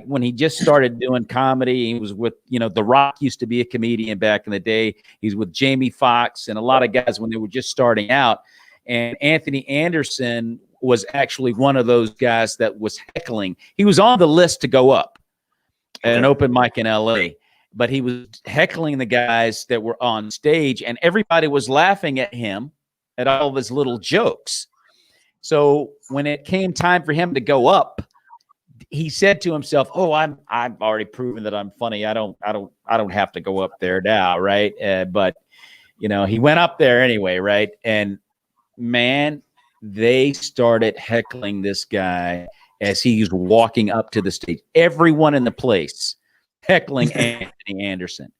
When he just started doing comedy, he was with, The Rock used to be a comedian back in the day. He's with Jamie Foxx and a lot of guys when they were just starting out. And Anthony Anderson was actually one of those guys that was heckling. He was on the list to go up at an open mic in LA, but he was heckling the guys that were on stage, and everybody was laughing at him at all of his little jokes. So when it came time for him to go up, he said to himself, "Oh, I'm already proven that I'm funny. I don't have to go up there now, right?" But he went up there anyway, right? And man, they started heckling this guy as he's walking up to the stage. Everyone in the place heckling Anthony Anderson.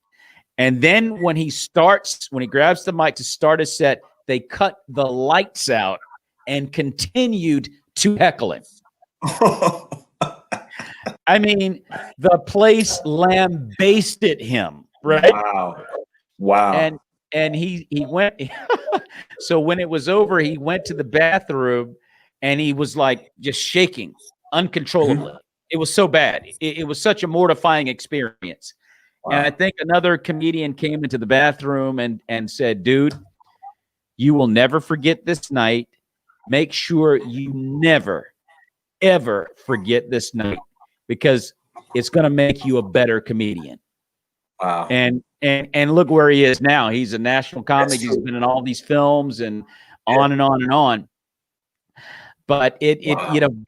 And then when he grabs the mic to start a set, they cut the lights out and continued to heckle him. I mean, the place lambasted him, right? Wow. And he went. So when it was over, he went to the bathroom and he was like just shaking uncontrollably. It was so bad. It was such a mortifying experience. Wow. And I think another comedian came into the bathroom and said, "Dude, you will never forget this night. Make sure you never, ever forget this night, because it's going to make you a better comedian." Wow. And look where he is now. He's a national comic. He's been in all these films and on and on and on. But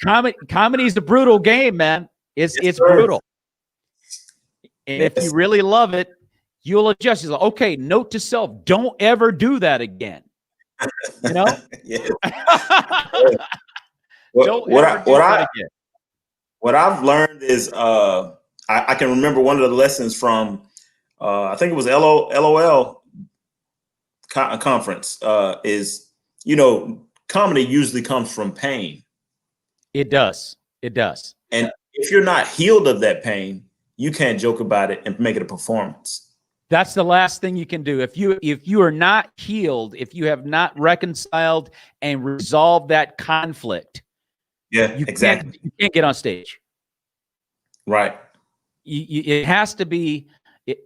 comedy is a brutal game, man. It's brutal. And if you really love it, you'll adjust. You're like, okay, note to self, don't ever do that again. You know? Yeah. Don't ever do that again. What I've learned is I can remember one of the lessons from I think it was LOL conference is, comedy usually comes from pain. It does. It does. And if you're not healed of that pain, you can't joke about it and make it a performance. That's the last thing you can do. If you are not healed, if you have not reconciled and resolved that conflict, exactly. You can't get on stage. Right. It has to be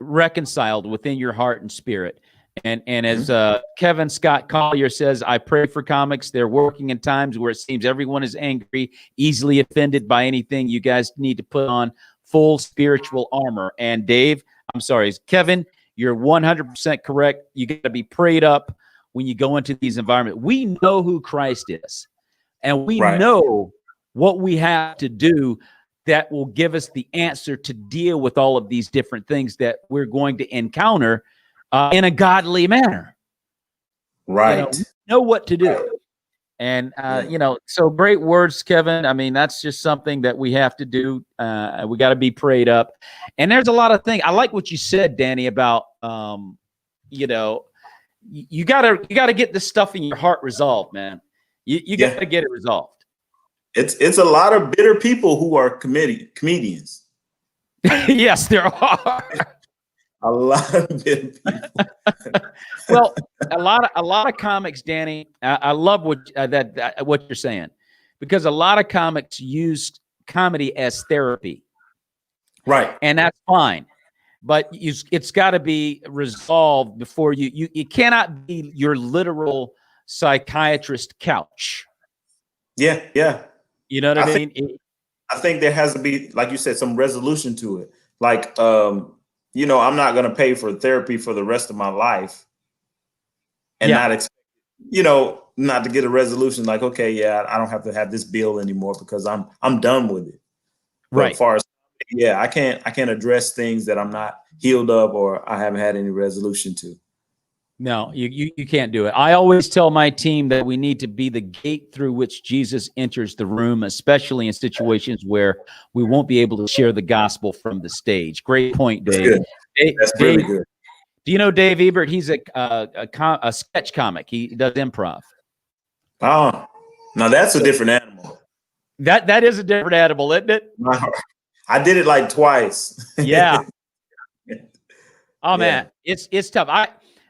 reconciled within your heart and spirit. And as Kevin Scott Collier says, I pray for comics. They're working in times where it seems everyone is angry, easily offended by anything. You guys need to put on full spiritual armor. And Dave, I'm sorry, Kevin, you're 100% correct. You got to be prayed up when you go into these environments. We know who Christ is, and we know what we have to do that will give us the answer to deal with all of these different things that we're going to encounter in a godly manner. Right. We know what to do. And, so great words, Kevin. I mean, that's just something that we have to do. We got to be prayed up. And there's a lot of things. I like what you said, Danny, about, you got to get this stuff in your heart resolved, man. You got to get it resolved. It's a lot of bitter people who are comedians. Yes, there are. A lot of bitter people. Well, a lot of comics, Danny. I love what you're saying, because a lot of comics use comedy as therapy, right? And that's fine, but it's got to be resolved before you. It cannot be your literal psychiatrist couch. Yeah. You know what I mean? I think there has to be, like you said, some resolution to it. Like, I'm not going to pay for therapy for the rest of my life and not expect, not to get a resolution like, okay, I don't have to have this bill anymore because I'm done with it. But as far as, I can't address things that I'm not healed of or I haven't had any resolution to. No, you can't do it. I always tell my team that we need to be the gate through which Jesus enters the room, especially in situations where we won't be able to share the gospel from the stage. Great point, Dave. That's really good. Do you know Dave Ebert? He's a sketch comic. He does improv. Oh, now that's a different animal. That is a different animal, isn't it? I did it like twice. Yeah. Oh man, it's tough.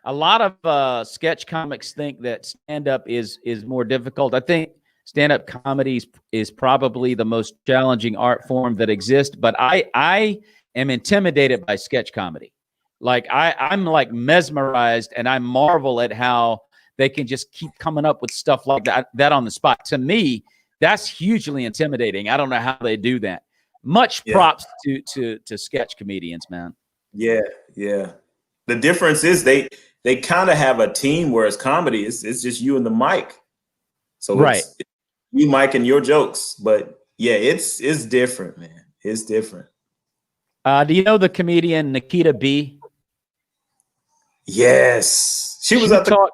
A lot of sketch comics think that stand-up is more difficult. I think stand-up comedy is probably the most challenging art form that exists, but I am intimidated by sketch comedy. Like I'm like mesmerized, and I marvel at how they can just keep coming up with stuff like that on the spot. To me, that's hugely intimidating. I don't know how they do that. Much props to sketch comedians, man. Yeah. The difference is they kind of have a team, whereas comedy it's just you and the mic. So it's you, Mike, and your jokes. But it's different, man. It's different. Do you know the comedian Nikita B? Yes, she was at the.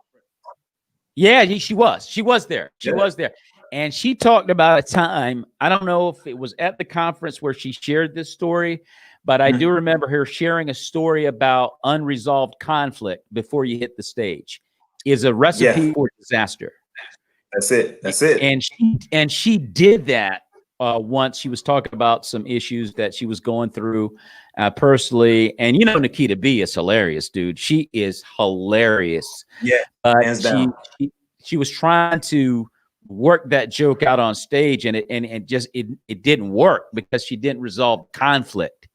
Yeah, she was. She was there. She was there. And she talked about a time, I don't know if it was at the conference where she shared this story, but I do remember her sharing a story about unresolved conflict before you hit the stage is a recipe for disaster. That's it. And she did that once. She was talking about some issues that she was going through personally. And Nikita B is hilarious, dude. She is hilarious. Yeah, hands down. She was trying to work that joke out on stage, and it didn't work because she didn't resolve conflict.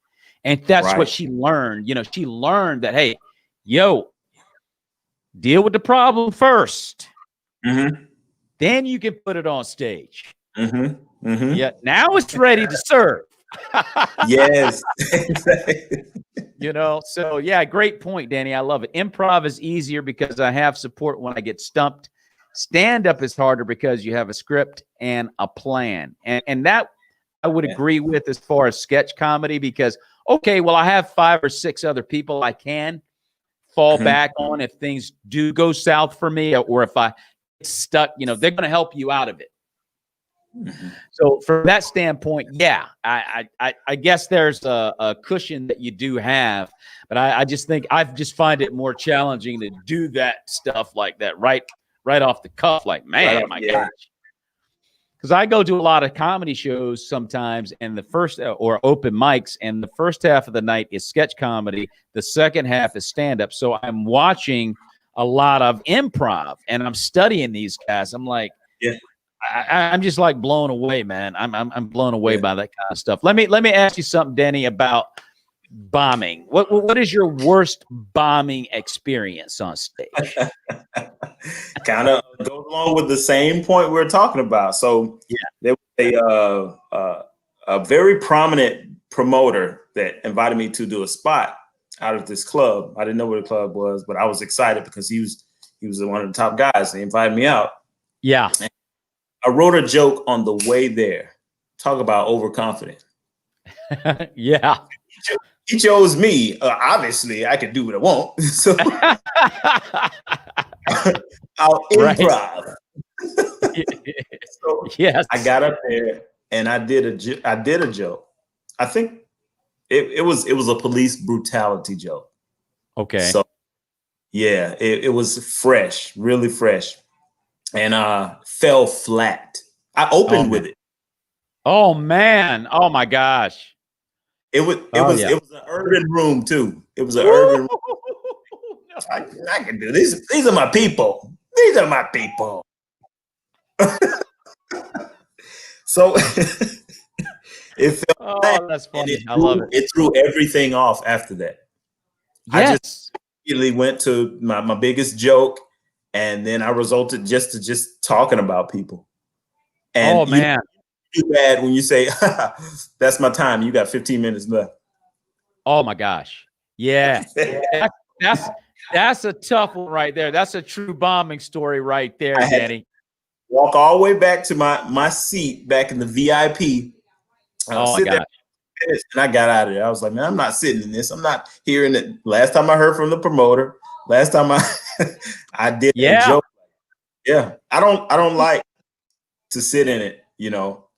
And that's what she learned. She learned that, hey, deal with the problem first. Then you can put it on stage. Yeah, now it's ready to serve. Yes. So great point, Danny. I love it. Improv is easier because I have support when I get stumped. Stand-up is harder because you have a script and a plan. And that I would agree with as far as sketch comedy because, okay, well, I have 5 or 6 other people I can fall back on if things do go south for me, or if I get stuck, they're going to help you out of it. So from that standpoint, yeah, I guess there's a cushion that you do have, but I just think I just find it more challenging to do that stuff like that right off the cuff. Like, man, my gosh. Because I go to a lot of comedy shows sometimes, and the first or open mics, and the first half of the night is sketch comedy. The second half is stand-up. So I'm watching a lot of improv, and I'm studying these guys. I'm like, I'm just like blown away, man. I'm blown away by that kind of stuff. Let me ask you something, Denny, about bombing. What is your worst bombing experience on stage? Kind of goes along with the same point we're talking about. So there was a very prominent promoter that invited me to do a spot out of this club. I didn't know what the club was, but I was excited because he was one of the top guys. He invited me out. Yeah. And I wrote a joke on the way there. Talk about overconfident. Yeah. He chose me. Obviously, I can do what I want. So I'll improv. So yes. I got up there and I did a joke. I think it was a police brutality joke. Okay. So yeah, it was fresh, really fresh, and fell flat. I opened with it. Oh man! Oh my gosh! It was an urban room too. It was an urban room. I can do this. These are my people. These are my people. So it felt that's funny. I love it. It threw everything off after that. Yes. I just immediately went to my biggest joke, and then I resulted just talking about people. And man. Too bad when you say that's my time. You got 15 minutes left. Oh my gosh. Yeah. That's a tough one right there. That's a true bombing story right there, Danny. Walk all the way back to my seat back in the VIP. Oh my gosh. And I got out of there. I was like, man, I'm not sitting in this. I'm not hearing it. Last time I heard from the promoter, last time I did a joke. Yeah. I don't like to sit in it,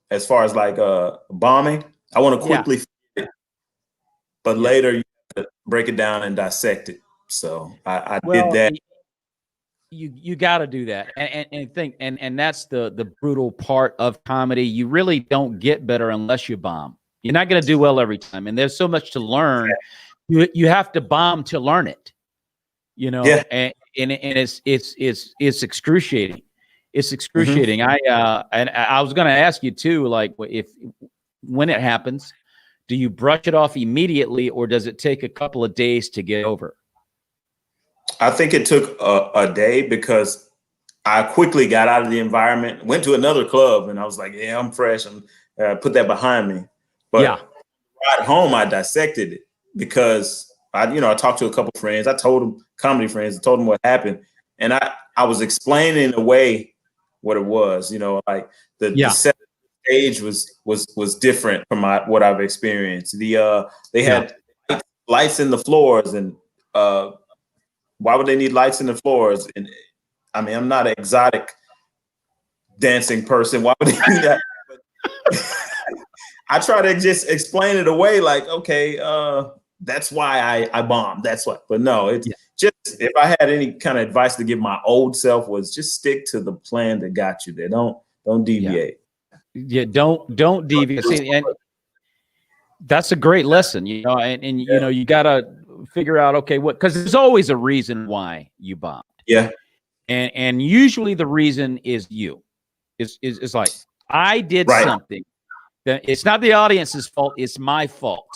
as far as like bombing. I want to quickly fit it, but later you have to break it down and dissect it. So I did that. You got to do that, and that's the brutal part of comedy. You really don't get better unless you bomb. You're not going to do well every time, and there's so much to learn. You have to bomb to learn it. And it's excruciating. It's excruciating. I was going to ask you too, like when it happens, do you brush it off immediately, or does it take a couple of days to get over? I think it took a day because I quickly got out of the environment, went to another club, and I was like, yeah, I'm fresh. I'm put that behind me. But at home, I dissected it because I talked to a couple of friends. I told them, comedy friends, I told them what happened. And I was explaining away what it was, like the stage was different from what I've experienced. They had lights in the floors, and why would they need lights in the floors? And I mean, I'm not an exotic dancing person. Why would they need that? I try to just explain it away, like, okay, that's why I bombed. That's what. But no, it's just, if I had any kind of advice to give my old self, was just stick to the plan that got you there. Don't deviate. Yeah, don't deviate. See, and that's a great lesson, and you gotta figure out, okay, because there's always a reason why you bombed. Yeah. And usually the reason is is like, I did something that it's not the audience's fault, it's my fault.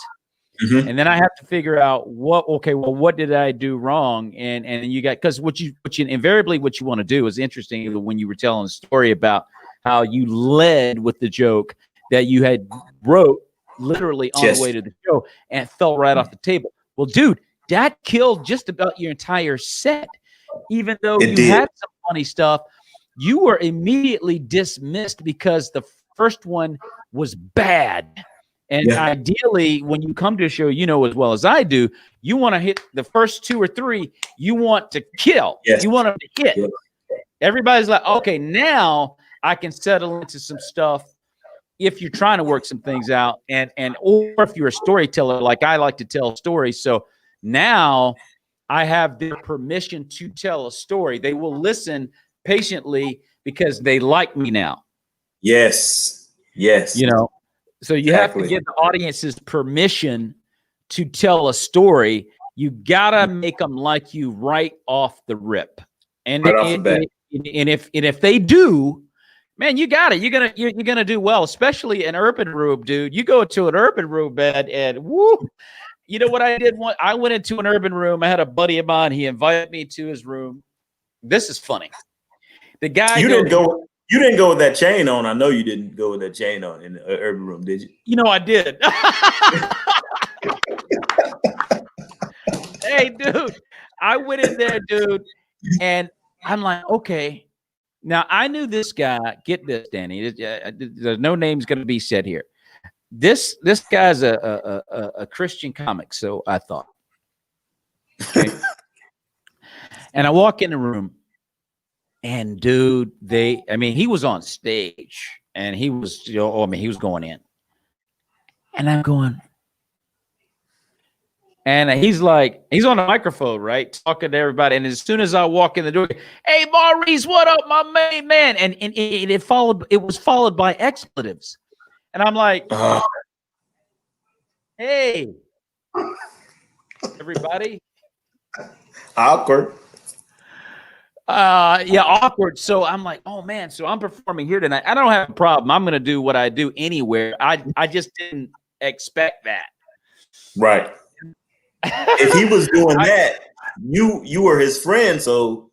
And then I have to figure out what did I do wrong? And you got, because what you invariably what you want to do is interesting. When you were telling a story about how you led with the joke that you had wrote literally on the way to the show and it fell right off the table. Well, dude, that killed just about your entire set. Even though you had some funny stuff, you were immediately dismissed because the first one was bad. And ideally, when you come to a show, you know as well as I do, you want to hit the first 2 or 3. You want to kill. Yes. You want them to hit. Yes. Everybody's like, okay, now I can settle into some stuff. If you're trying to work some things out, or if you're a storyteller, like I like to tell stories. So now I have their permission to tell a story. They will listen patiently because they like me now. Yes. Yes. So you have to get the audience's permission to tell a story. You gotta make them like you right off the rip. And right off the bat. And if they do, man, you got it. You're gonna do well, especially an urban room, dude. You go to an urban room, man, and woo. You know what I did? I went into an urban room. I had a buddy of mine. He invited me to his room. This is funny. The guy You didn't go with that chain on. I know you didn't go with that chain on in the urban room, did you? You know I did. Hey, dude, I went in there, dude, and I'm like, okay. Now I knew this guy. Get this, Danny. There's no names going to be said here. This guy's a Christian comic, so I thought. Okay. And I walk in the room, and dude, he was on stage, and he was, he was going in, and I'm going, and he's on the microphone, right, talking to everybody, and as soon as I walk in the door, hey, Maurice, what up, my main man? And it was followed by expletives. And I'm like, hey, everybody. Awkward. Yeah, awkward. So I'm like, oh man, so I'm performing here tonight. I don't have a problem. I'm going to do what I do anywhere. I just didn't expect that. Right. If he was doing that, you were his friend, so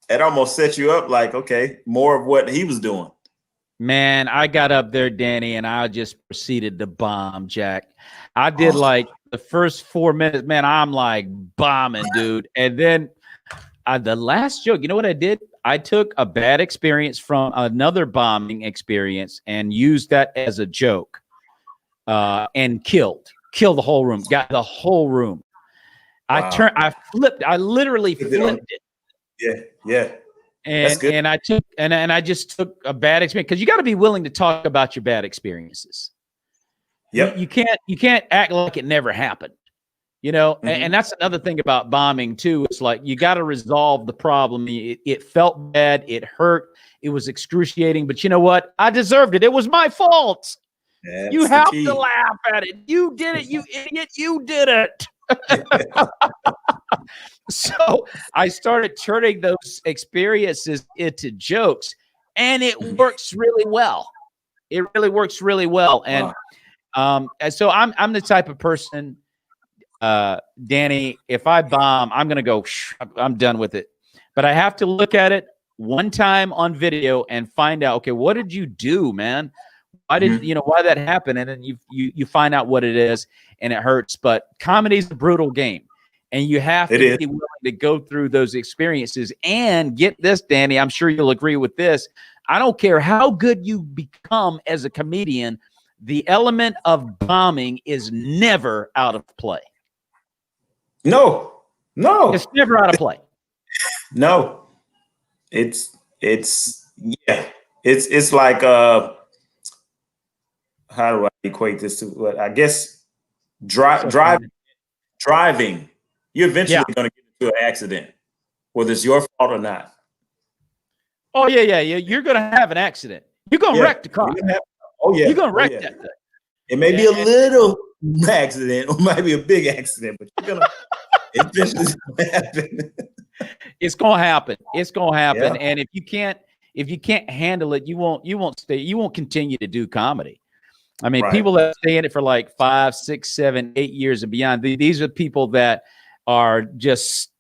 it almost set you up like, okay, more of what he was doing. Man, I got up there, Danny, and I just proceeded to bomb, Jack. I did like the first 4 minutes, man, I'm like bombing, dude. And then the last joke, you know what I did? I took a bad experience from another bombing experience and used that as a joke and killed the whole room, got the whole room. Wow. I literally flipped it. Yeah. And I just took a bad experience, because you got to be willing to talk about your bad experiences. Yep. You can't act like it never happened, and that's another thing about bombing too. It's like, you got to resolve the problem. It felt bad. It hurt. It was excruciating, but you know what? I deserved it. It was my fault. That's you have to laugh at it. You did it, you idiot. You did it. So I started turning those experiences into jokes, and it works really well. It really works really well. And so I'm the type of person, Danny, if I bomb, I'm going to go, I'm done with it. But I have to look at it one time on video and find out, okay, what did you do, man? Why did why that happened? And then you find out what it is, and it hurts. But comedy is a brutal game, and you have to be willing to go through those experiences. And get this, Danny, I'm sure you'll agree with this. I don't care how good you become as a comedian, the element of bombing is never out of play. No, it's never out of play. No, it's like how do I equate this to what I guess driving. You're eventually going to get into an accident, whether it's your fault or not. Oh yeah. You're going to have an accident. You're going to wreck the car. You're going to wreck that thing. It may be a little accident, or might be a big accident, but you're going to eventually happen. It's going to happen. It's going to happen. Yeah. And if you can't handle it, you won't continue to do comedy. I mean, people that stay in it for like 5, 6, 7, 8 years and beyond, these are people that are just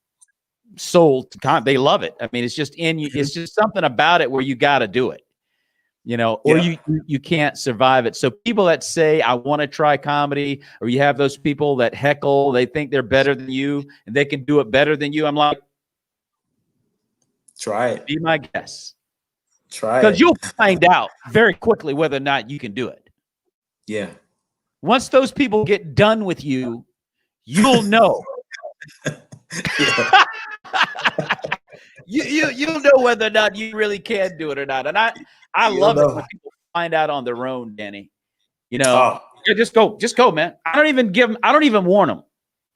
sold to comedy. They love it. I mean, it's just in you. It's just something about it where you got to do it, or you can't survive it. So people that say, I want to try comedy, or you have those people that heckle, they think they're better than you and they can do it better than you. I'm like, try it. Be my guest. Try it. Because you'll find out very quickly whether or not you can do it. Yeah. Once those people get done with you, you'll know. You'll know whether or not you really can do it or not. And I love it when people find out on their own, Danny. You know, just go, man. I don't even warn them.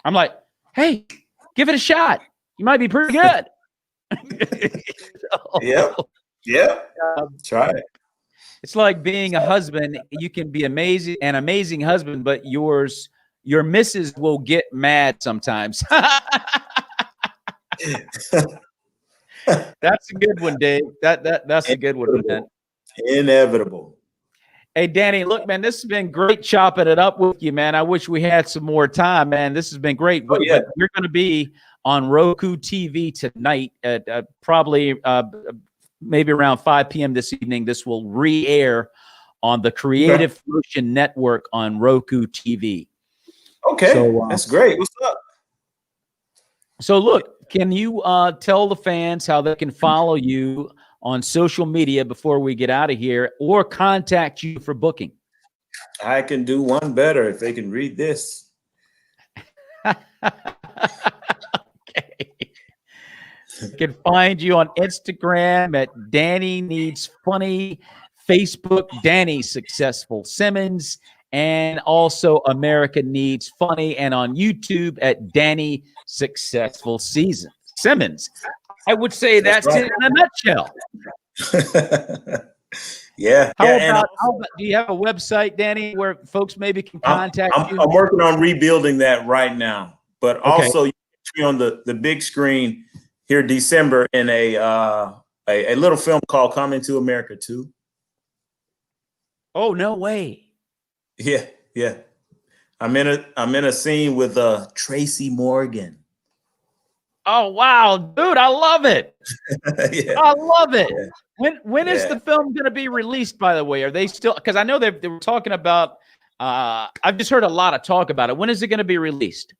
I'm like, hey, give it a shot. You might be pretty good. Yep. Try it. It's like being a husband. You can be an amazing husband, but your missus will get mad sometimes. That's a good one, Dave. That's a good one, man. Inevitable. Hey, Danny, look, man, this has been great chopping it up with you, man. I wish we had some more time, man. This has been great. But we're going to be on Roku TV tonight at probably maybe around 5 p.m. this evening. This will re-air on the Creative Motion Network on Roku TV. Okay, so, that's great. What's up? So, look, can you tell the fans how they can follow you on social media before we get out of here, or contact you for booking? I can do one better if they can read this. Okay. You can find you on Instagram at Danny Needs Funny, Facebook, Danny Successful Simmons, and also America Needs Funny, and on YouTube at Danny Successful Simmons. I would say that's it in a nutshell. Yeah. How about, do you have a website, Danny, where folks maybe can contact you? I'm working on rebuilding that right now, but also you can be on the big screen here December in a little film called Coming to America 2. Oh, no way. Yeah. I'm in a scene with Tracy Morgan. Oh, wow, dude, I love it. I love it. Yeah. When is the film going to be released, by the way? Are they still, because I know they were talking about, I've just heard a lot of talk about it. When is it going to be released?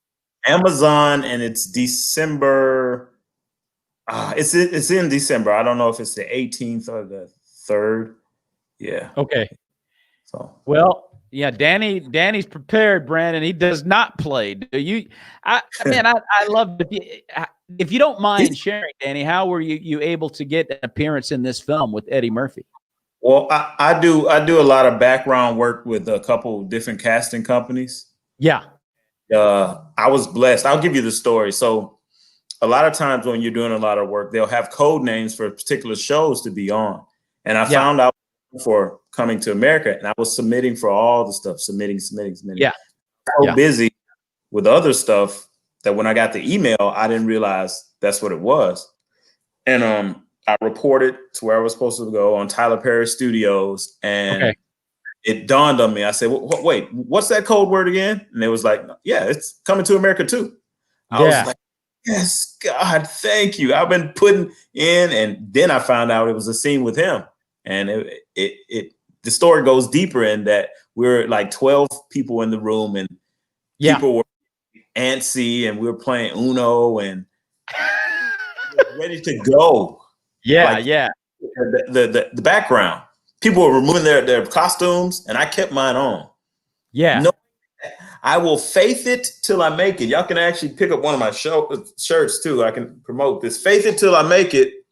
Amazon, and it's December. It's in December. I don't know if it's the 18th or the 3rd. Yeah. Okay. So, well, yeah, Danny's prepared, Brandon. He does not play. Do you? I love it. If you don't mind sharing, Danny, how were you able to get an appearance in this film with Eddie Murphy? Well, I do a lot of background work with a couple different casting companies. Yeah. I was blessed. I'll give you the story. So a lot of times when you're doing a lot of work, they'll have code names for particular shows to be on. And I found out for Coming to America, and I was submitting for all the stuff, submitting. Yeah. So busy with other stuff that when I got the email, I didn't realize that's what it was. And I reported to where I was supposed to go on Tyler Perry Studios, and it dawned on me. I said, wait, what's that code word again? And it was like, yeah, it's Coming to America 2. I was like, yes, God, thank you. I've been putting in, and then I found out it was a scene with him. And the story goes deeper in that we're like 12 people in the room, and people were antsy, and we were playing Uno and ready to go. The background. People were removing their costumes, and I kept mine on. Yeah. No, I will faith it till I make it. Y'all can actually pick up one of my shirts too. I can promote this. Faith it till I make it.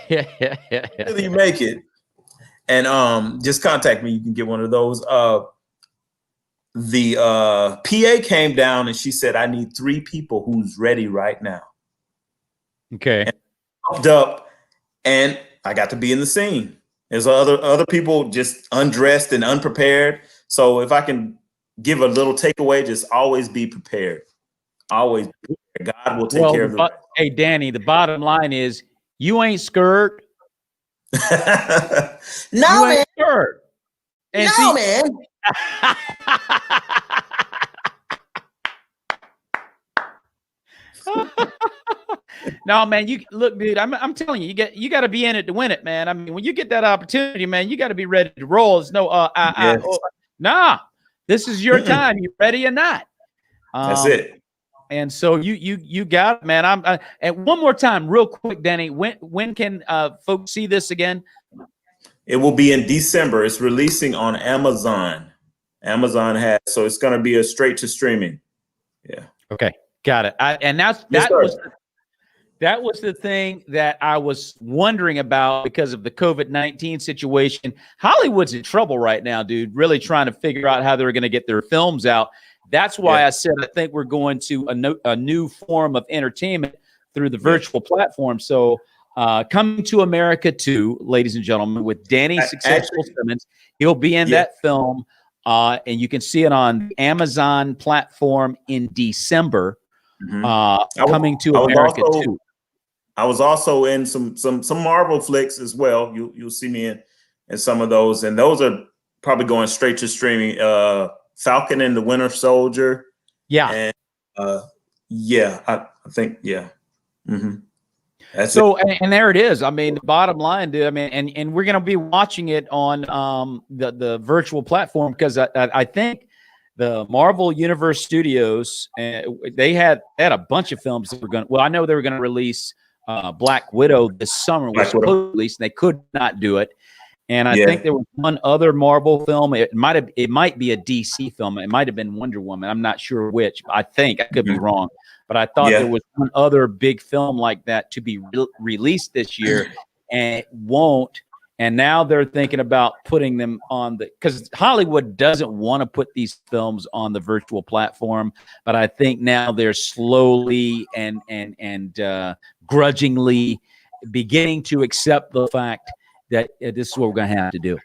Till you make it. And just contact me. You can get one of those. The PA came down and she said, I need 3 people who's ready right now. Okay. And I popped up, and I got to be in the scene. There's other people just undressed and unprepared. So if I can give a little takeaway, just always be prepared. Always be prepared. God will take care of it. Hey, Danny, the bottom line is you ain't scared. No, man. And no, man. No, man. You look, dude. I'm telling you, you got to be in it to win it, man. I mean, when you get that opportunity, man, you got to be ready to roll. There's no, nah. This is your time. You ready or not? That's it. And so you got it, man. And one more time, real quick, Danny. When can folks see this again? It will be in December. It's releasing on Amazon. Amazon has. So it's going to be a straight to streaming. Yeah. Okay. Got it. That was the thing that I was wondering about because of the COVID-19 situation. Hollywood's in trouble right now, dude, really trying to figure out how they're going to get their films out. That's why I said I think we're going to a new form of entertainment through the virtual platform. So Coming to America 2, ladies and gentlemen, with Danny Successful Simmons. He'll be in that film, and you can see it on the Amazon platform in December. Coming to America 2. I was also in some Marvel flicks as well. You'll see me in some of those, and those are probably going straight to streaming. Falcon and the Winter Soldier. Yeah. And I think That's so it. And there it is. I mean, the bottom line, dude. I mean, and we're gonna be watching it on the virtual platform because I think the Marvel Universe Studios they had a bunch of films that were going. Well, I know they were going to release Black Widow this summer, which was released, and they could not do it. And I think there was one other Marvel film. It might be a DC film. It might have been Wonder Woman. I'm not sure which. I think I could be wrong, but I thought there was one other big film like that to be released this year, and it won't. And now they're thinking about putting them on because Hollywood doesn't want to put these films on the virtual platform, but I think now they're slowly and grudgingly beginning to accept the fact that this is what we're going to have to do.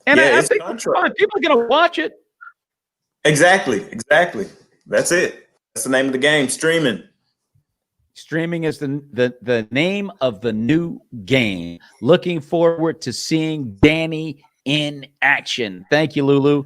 And I think people are going to watch it. Exactly. That's it. That's the name of the game, streaming. Streaming is the name of the new game. Looking forward to seeing Danny in action. Thank you, Lulu.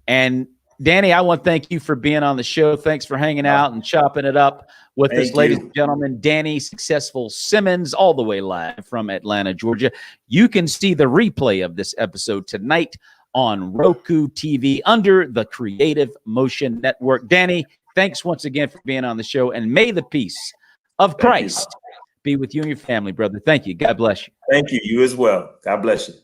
And Danny, I want to thank you for being on the show. Thanks for hanging out and chopping it up with us, ladies and gentlemen. Danny Successful Simmons, all the way live from Atlanta, Georgia. You can see the replay of this episode tonight on Roku TV under the Creative Motion Network. Danny, thanks once again for being on the show, and may the peace of Christ be with you and your family, brother. Thank you. God bless you. Thank you. You as well. God bless you.